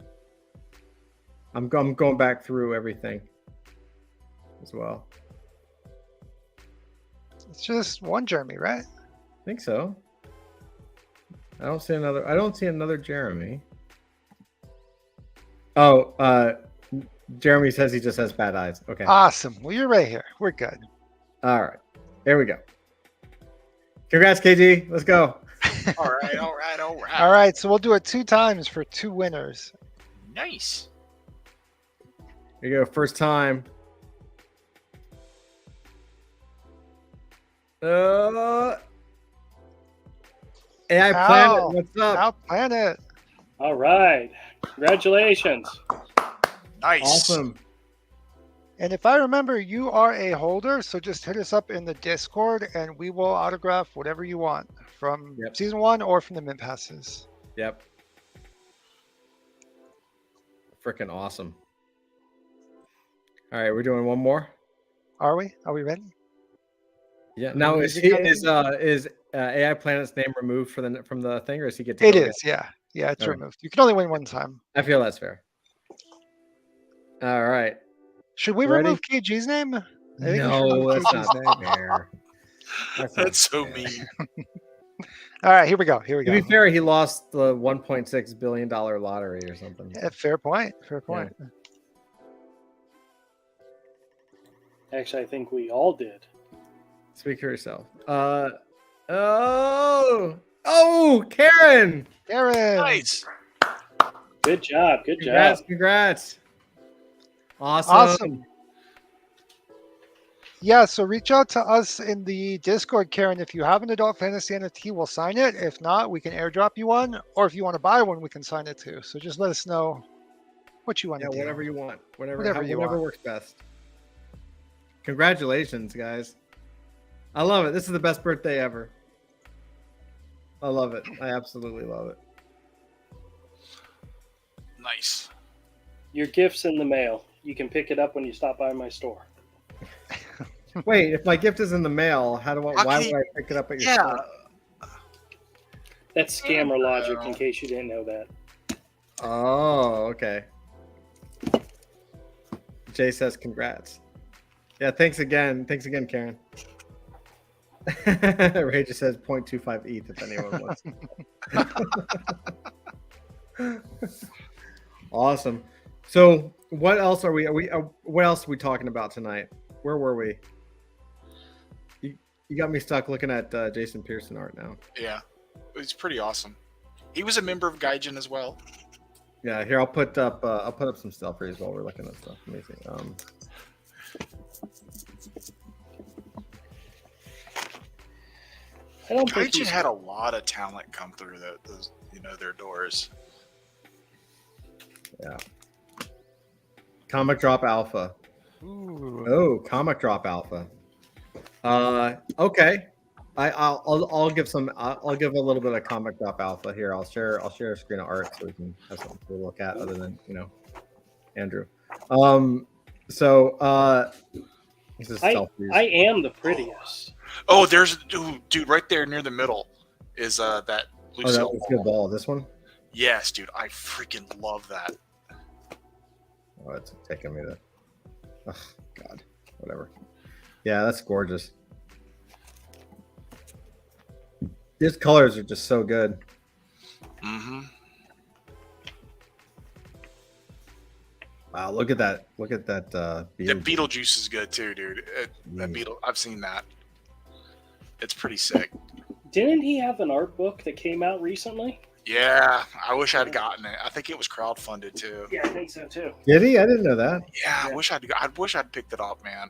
I'm going back through everything as well. It's just one Jeremy, right? I think so. I don't see another Jeremy. Oh, Jeremy says he just has bad eyes. Okay. Awesome. Well, you're right here. We're good. All right. There we go. Congrats, KG. Let's go. All right. All right. So we'll do it 2 times for 2 winners. Nice. Here you go. First time. AI Planet. What's up? Al Planet. All right. Congratulations. Nice. Awesome. And if I remember, you are a holder, so just hit us up in the Discord and we will autograph whatever you want from season 1 or from the mint passes. Yep. Freaking awesome. All right, we're doing one more. Are we? Are we ready? Yeah. Now is AI Planet's name removed from the thing, or does he get to It go is, yeah. Yeah, it's Okay. removed. You can only win 1 time. I feel that's fair. All right. Should we Ready? remove KG's name? I think we should No, remove that's KG's not name. fair. That's so mean. All right, here we go. Here we To go. be fair, he lost the $1.6 billion lottery or something. Yeah, fair point. Fair point. Actually, I think we all did. Speak for yourself. Karen. Aaron. Nice. Good job. Good job. Congrats. Awesome. Awesome. Yeah, so reach out to us in the Discord, Karen. If you have an adult fantasy NFT, we'll sign it. If not, we can airdrop you one. Or if you want to buy one, we can sign it too. So just let us know what you want to do. Whatever you want. Whatever you want. works best. Congratulations, guys. I love it. This is the best birthday ever. I love it. I absolutely love it. Nice. Your gift's in the mail. You can pick it up when you stop by my store. Wait, if my gift is in the mail, why would I pick it up at your store? That's scammer logic, in case you didn't know that. Oh, okay. Jay says congrats. Yeah, thanks again. Thanks again, Karen. Ray just says 0.25 ETH if anyone wants. Awesome. So what else are we what else are we talking about tonight? Where were we? You got me stuck looking at Jason Pearson art now. Yeah, it's pretty awesome. He was a member of Gaijin as well. Yeah, here I'll put up some stuff for you while we're looking at stuff. Let me see. I don't think Gaijin had a lot of talent come through their doors. Yeah. Comic Drop Alpha. Ooh. Oh, Comic Drop Alpha. Okay. I'll give a little bit of Comic Drop Alpha here. I'll share a screen of art so we can have something to look at other than Andrew. This is selfies. I am the prettiest. Oh, there's dude right there near the middle is that Lucille. That Lucille Ball. This one? Yes, dude. I freaking love that. Oh, it's taking me to. Oh, God. Whatever. Yeah, that's gorgeous. These colors are just so good. Mm-hmm. Wow, look at that. Look at that. The Beetlejuice is good too, dude. I've seen that. It's pretty sick. Didn't he have an art book that came out recently? Yeah, I wish I'd gotten it. I think it was crowdfunded too. Yeah, I think so too. Did he? I didn't know that. Yeah, I wish I'd picked it up, man.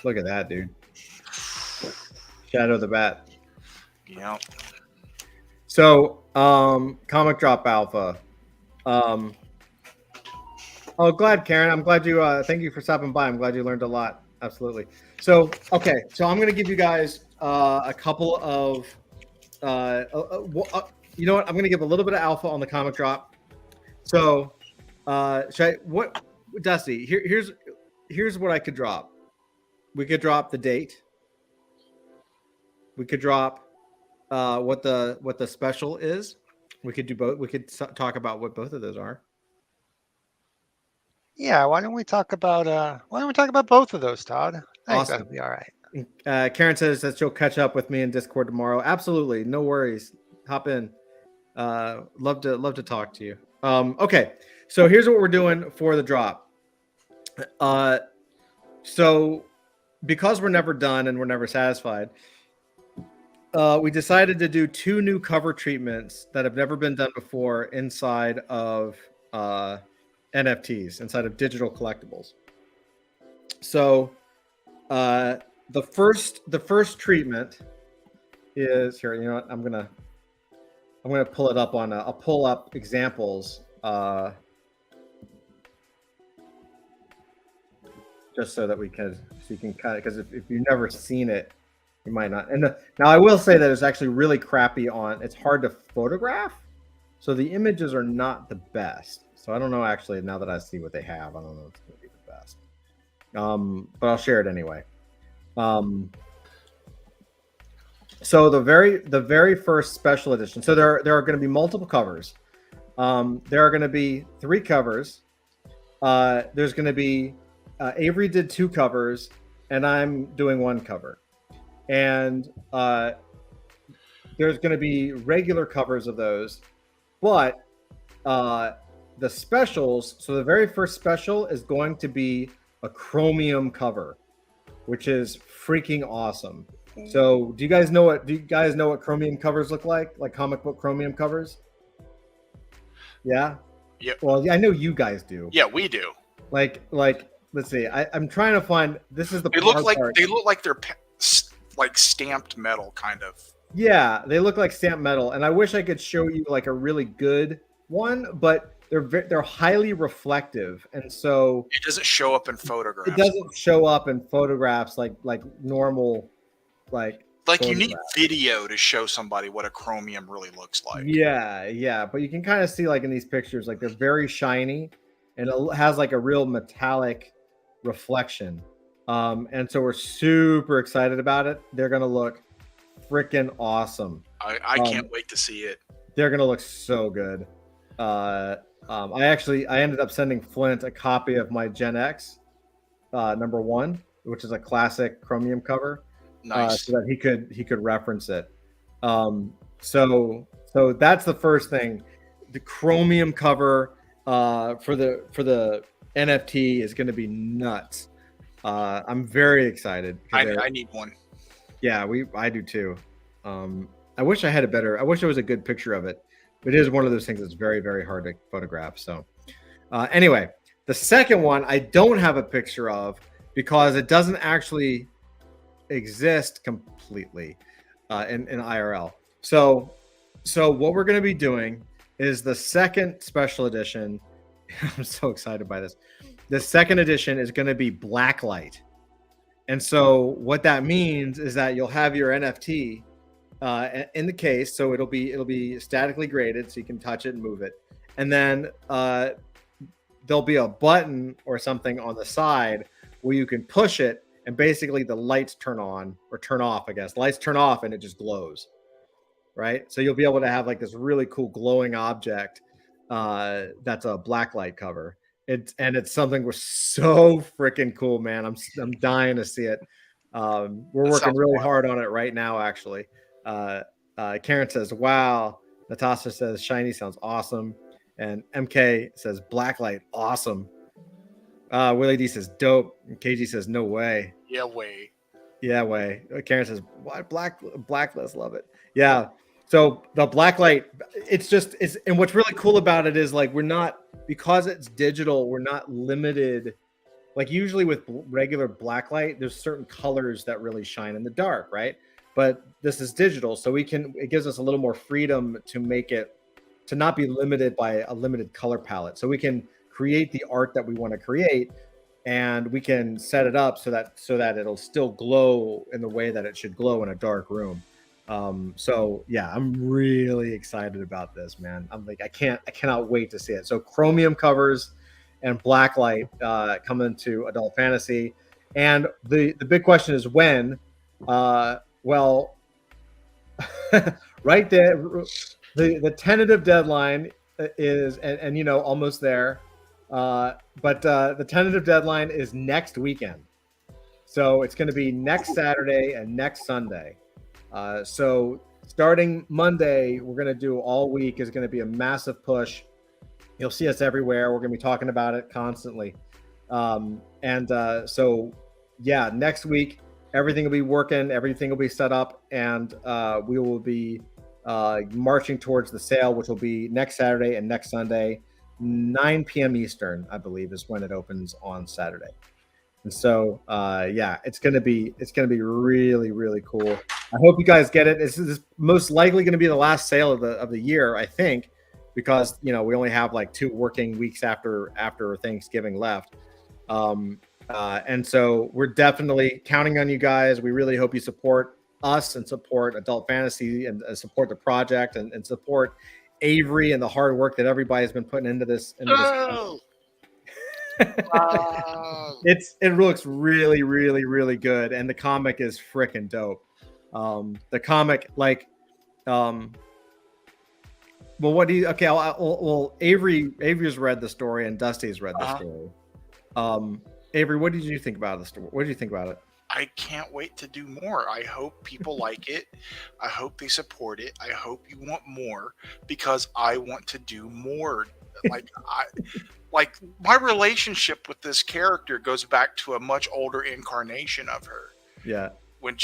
Look at that, dude. Shadow the Bat. Yeah. So, Comic Drop Alpha. Oh, glad, Karen. I'm glad you. Thank you for stopping by. I'm glad you learned a lot. Absolutely. So, okay. So I'm going to give you guys a couple of. You know what? I'm going to give a little bit of alpha on the Comic Drop. So, Dusty? Here's what I could drop. We could drop the date. We could drop what the special is. We could do both. We could talk about what both of those are. Yeah, why don't we talk about both of those, Todd? I think Awesome. that'll be all right. Karen says that she'll catch up with me in Discord tomorrow. Absolutely, no worries. Hop in. Love to talk to you. Okay, so here's what we're doing for the drop. So because we're never done and we're never satisfied, we decided to do 2 new cover treatments that have never been done before inside of NFTs, inside of digital collectibles. So the first treatment is here. You know what? I'm gonna pull it up on. I'll pull up examples. Just so that so you can kind of, because if you've never seen it, you might not. And now I will say that it's actually really crappy it's hard to photograph, so the images are not the best. So I don't know, actually, now that I see what they have, I don't know if it's going to be the best. But I'll share it anyway. So the very first special edition. So there are going to be multiple covers. There are going to be 3 covers. There's going to be Avery did 2 covers, and I'm doing 1 cover. And there's going to be regular covers of those, but the specials. So the very first special is going to be a chromium cover, which is freaking awesome. So do you guys know what chromium covers look like comic book chromium covers? Yeah. Yep. Well, yeah, I know you guys do. Yeah, we do. Like let's see. I'm trying to find. This is the. They look like they're like stamped metal, kind of. Yeah, they look like stamped metal, and I wish I could show you like a really good one, but they're highly reflective, and so it doesn't show up in photographs. It doesn't show up in photographs like normal, like you need video to show somebody what a chromium really looks like. Yeah, but you can kind of see like in these pictures, like they're very shiny, and it has like a real metallic reflection. And so we're super excited about it. They're gonna look freaking awesome. I can't wait to see it. They're gonna look so good. I ended up sending Flint a copy of my Gen X number 1, which is a classic chromium cover. Nice. So that he could reference it. So that's the first thing. The chromium cover for the NFT is going to be nuts. I'm very excited. I need one. Yeah, I do too. I wish I wish there was a good picture of it. But it is one of those things that's very, very hard to photograph. So anyway, the second one I don't have a picture of because it doesn't actually exist completely in IRL. So what we're going to be doing is the second special edition. I'm so excited by this. The second edition is going to be blacklight. And so what that means is that you'll have your NFT in the case, so it'll be statically graded, so you can touch it and move it, and then there'll be a button or something on the side where you can push it, and basically the lights turn on or turn off. I guess lights turn off and it just glows, right? So you'll be able to have like this really cool glowing object that's a blacklight cover. It's something we're so freaking cool, man. I'm dying to see it. We're working really hard on it right now, actually. Karen says, wow. Natasha says, shiny sounds awesome. And MK says, blacklight, awesome. Willie D says, dope. And KG says, no way. Yeah, way. Yeah, way. Karen says, what? Blacklist, love it. Yeah. So the blacklight, and what's really cool about it is like, because it's digital, we're not limited. Like usually with regular blacklight, there's certain colors that really shine in the dark, right? But this is digital, so it gives us a little more freedom to not be limited by a limited color palette. So we can create the art that we want to create, and we can set it up so that it'll still glow in the way that it should glow in a dark room. So yeah, I'm really excited about this, man. I'm like, I cannot wait to see it. So chromium covers and blacklight coming to adult fantasy. And the big question is when. Well, right there, the tentative deadline is, and almost there, But the tentative deadline is next weekend. So it's going to be next Saturday and next Sunday. So starting Monday, we're going to do all week is going to be a massive push. You'll see us everywhere. We're going to be talking about it constantly. So yeah, next week, everything will be working. Everything will be set up, and we will be marching towards the sale, which will be next Saturday and next Sunday, 9 p.m. Eastern, I believe, is when it opens on Saturday. And so, yeah, it's gonna be really, really cool. I hope you guys get it. This is most likely going to be the last sale of the year, I think, because we only have like 2 working weeks after Thanksgiving left. And so we're definitely counting on you guys. We really hope you support us and support Adult Fantasy and support the project and support Avery and the hard work that everybody's been putting into this. It looks really, really, really good, and the comic is freaking dope. The comic, well, what do you? Okay, Avery's read the story and Dusty's read the story. Avery, what did you think about the story? What did you think about it? I can't wait to do more. I hope people like it. I hope they support it. I hope you want more, because I want to do more. Like my relationship with this character goes back to a much older incarnation of her. Yeah. When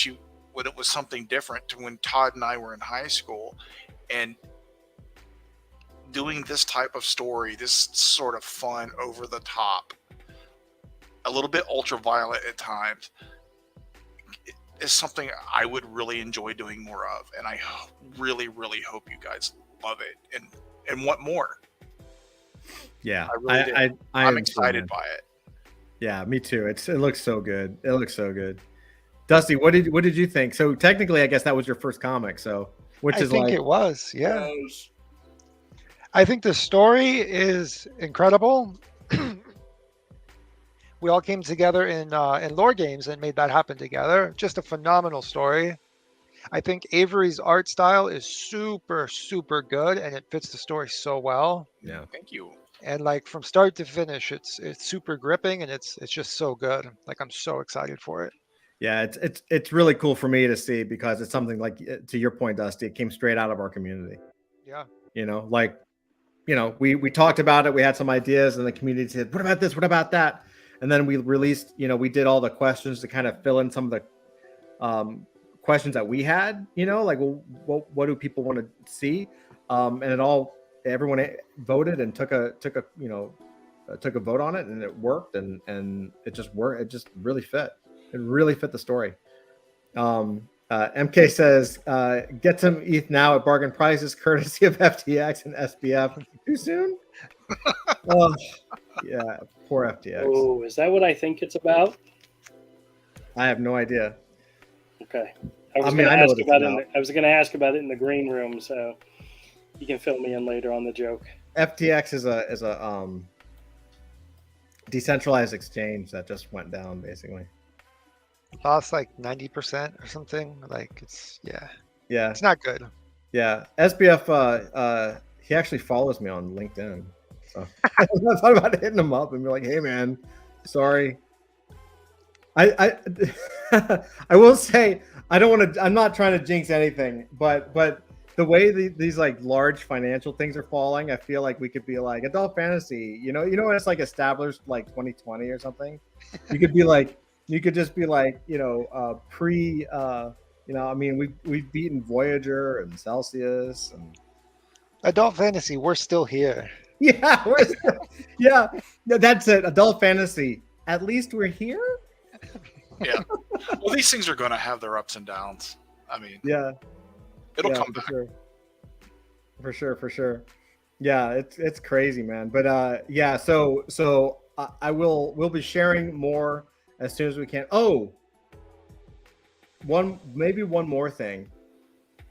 it was something different to when Todd and I were in high school, and doing this type of story, this sort of fun, over the top, a little bit ultra violent at times, is something I would really enjoy doing more of. And I really, really hope you guys love it and want more. Yeah, I'm excited by it. Yeah, me too. It looks so good. It looks so good. Dusty, what did you think? So technically, I guess that was your first comic. So I think it was. Yeah. I think the story is incredible. We all came together in Lore Games and made that happen together. Just a phenomenal story. I think Avery's art style is super, super good, and it fits the story so well. Yeah, thank you. And like from start to finish, it's super gripping, and it's just so good. Like I'm so excited for it. Yeah, it's really cool for me to see, because it's something like, to your point, Dusty, it came straight out of our community. Yeah. We talked about it. We had some ideas, and the community said, "What about this? What about that?" And then we released. We did all the questions to kind of fill in some of the questions that we had. Well, what do people want to see? And everyone voted and took a vote on it, and it worked, and it just worked. It just really fit. It really fit the story. MK says, get some ETH now at bargain prices, courtesy of FTX and SBF. Too soon? Oh, yeah, poor FTX. Oh, is that what I think it's about? I have no idea. Okay. I was going to ask about it in the green room, so you can fill me in later on the joke. FTX is a decentralized exchange that just went down, basically. Lost like 90% or something. Like it's it's not good. Yeah, SBF he actually follows me on LinkedIn, so I thought about hitting him up and be like, hey man, sorry. I will say, I'm not trying to jinx anything, but the way these like large financial things are falling, I feel like we could be like Adult Fantasy, when it's like established like 2020 or something. You could just be like, we've beaten Voyager and Celsius and Adult Fantasy. We're still here. Yeah, that's it. Adult Fantasy. At least we're here. Yeah. Well, these things are going to have their ups and downs. I mean, it'll come back. For sure. Yeah, it's crazy, man. But so we'll be sharing more as soon as we can. Oh, one more thing.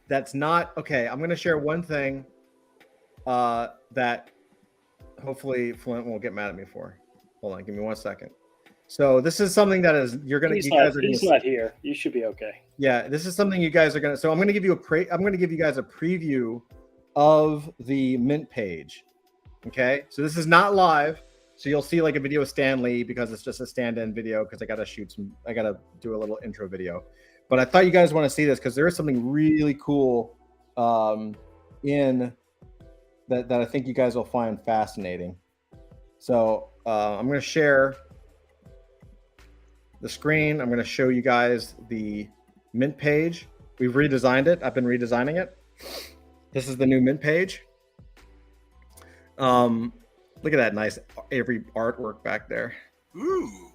That's not okay. I'm going to share one thing that hopefully Flint won't get mad at me for. Hold on, give me 1 second. So this is something that is he's not here. You should be okay. Yeah, this is something you guys are gonna. So I'm gonna give you guys a preview of the mint page. Okay, so this is not live. So you'll see like a video of Stan Lee because it's just a stand-in video because I got to do a little intro video. But I thought you guys want to see this because there is something really cool in that I think you guys will find fascinating. So I'm going to share the screen. I'm going to show you guys the Mint page. We've redesigned it. I've been redesigning it. This is the new Mint page. Look at that nice Avery artwork back there. Ooh,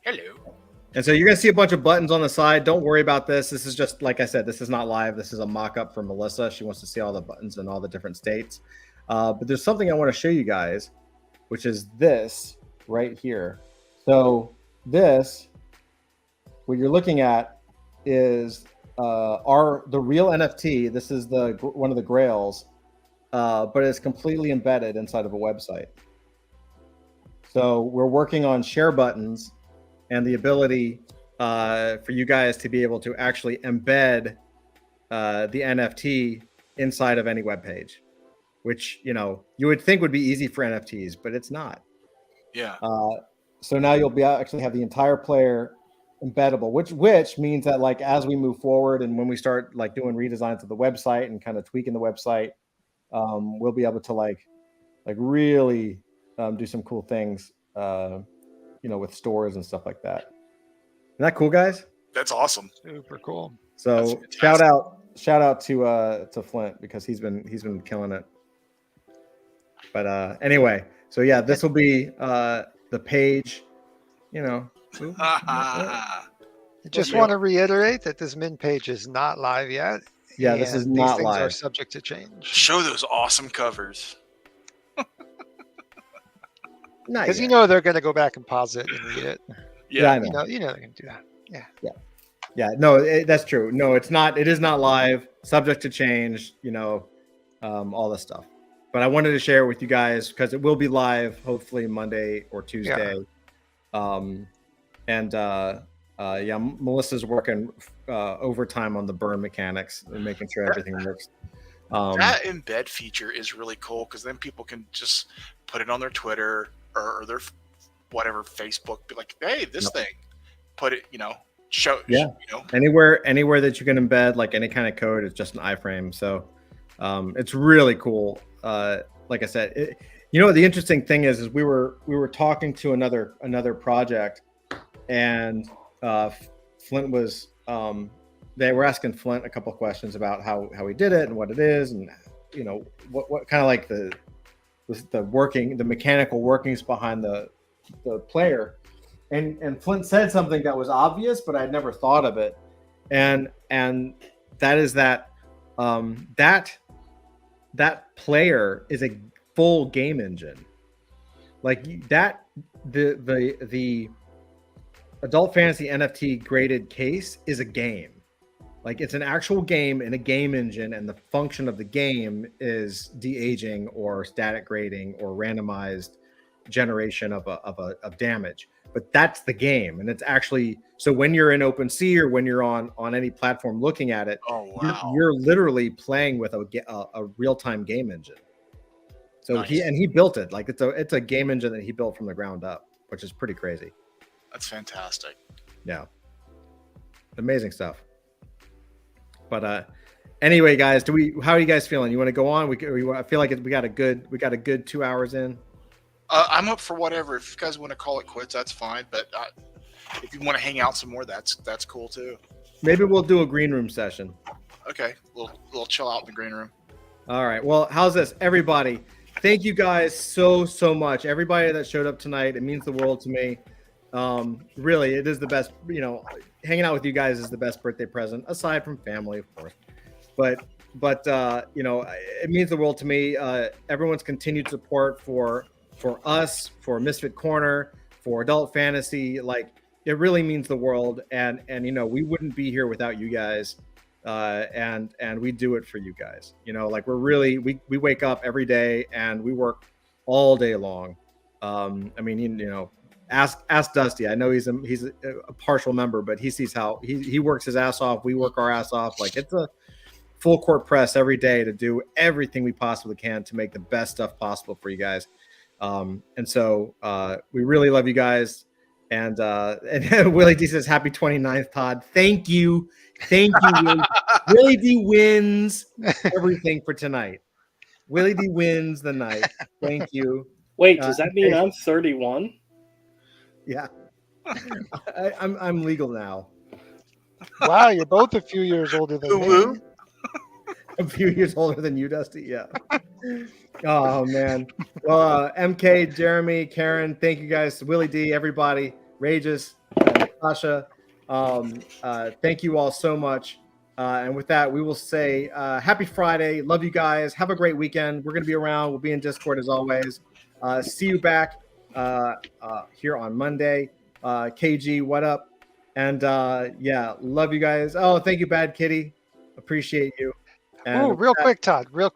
hello. And so you're going to see a bunch of buttons on the side. Don't worry about this. This is just, like I said, this is not live. This is a mock-up for Melissa. She wants to see all the buttons in all the different states. But there's something I want to show you guys, which is this right here. So this, what you're looking at is the real NFT. This is one of the grails, but it's completely embedded inside of a website. So we're working on share buttons and the ability for you guys to be able to actually embed the NFT inside of any web page, which you would think would be easy for NFTs, but it's not. Yeah. So now you'll actually have the entire player embeddable, which means that like as we move forward and when we start like doing redesigns of the website and kind of tweaking the website, we'll be able to like really do some cool things. With stores and stuff like that. Isn't that cool, guys? That's awesome. Super cool. So shout out to Flint because he's been killing it. But anyway, so yeah, this will be the page. I just want to reiterate that this Mint page is not live yet. Yeah, this is not these live. things are subject to change. Show those awesome covers. Because they're going to go back and pause it and read it. Yeah, I know. They're going to do that. Yeah. No, that's true. No, it's not. It is not live. Subject to change. All this stuff. But I wanted to share it with you guys because it will be live hopefully Monday or Tuesday. Yeah. Melissa's working overtime on the burn mechanics and making sure everything works. That embed feature is really cool because then people can just put it on their Twitter or their whatever Facebook, be like, hey, this thing, put it, show. Yeah. Anywhere that you can embed like any kind of code is just an iframe. So it's really cool. Like I said, the interesting thing is we were talking to another project, and Flint was they were asking Flint a couple questions about how he did it and what it is, and what kind of like the mechanical workings behind the player, and Flint said something that was obvious, but I'd never thought of it, and that is that that player is a full game engine, like that the Adult Fantasy NFT graded case is a game. Like it's an actual game in a game engine, and the function of the game is de-aging or static grading or randomized generation of damage. But that's the game, and it's actually so when you're in OpenSea or when you're on any platform looking at it, you're literally playing with a real-time game engine. So nice. he built it like it's a game engine that he built from the ground up, which is pretty crazy. That's fantastic. Yeah, amazing stuff. But anyway, guys, how are you guys feeling? You want to go on? I feel like we got a good 2 hours in. I'm up for whatever. If you guys want to call it quits, that's fine. But if you want to hang out some more, that's cool too. Maybe we'll do a green room session. Okay, we'll chill out in the green room. All right. Well, how's this, everybody? Thank you guys so much. Everybody that showed up tonight, it means the world to me. Really, it is the best. Hanging out with you guys is the best birthday present, aside from family, of course. But it means the world to me. Everyone's continued support for us, for Misfit Corner, for Adult Fantasy, like it really means the world. And we wouldn't be here without you guys. And we do it for you guys. Like we wake up every day and we work all day long. Ask Dusty. I know he's a partial member, but he sees how he works his ass off. We work our ass off. Like it's a full court press every day to do everything we possibly can to make the best stuff possible for you guys. And so we really love you guys. And Willie D says, happy 29th, Todd. Thank you. Thank you, Willie. Willie D wins everything for tonight. Willie D wins the night. Thank you. Wait, does that mean I'm 31? Yeah. I'm legal now. Wow, you're both a few years older than me. A few years older than you, Dusty. Yeah. Oh man. Well, MK, Jeremy, Karen, thank you guys. Willie D, everybody, Rages, Natasha. Thank you all so much. And with that, we will say happy Friday. Love you guys. Have a great weekend. We're gonna be around. We'll be in Discord as always. See you back here on Monday. KG, what up? And yeah, love you guys. Oh, thank you, Bad Kitty. Appreciate you. Oh, real quick, Todd. Real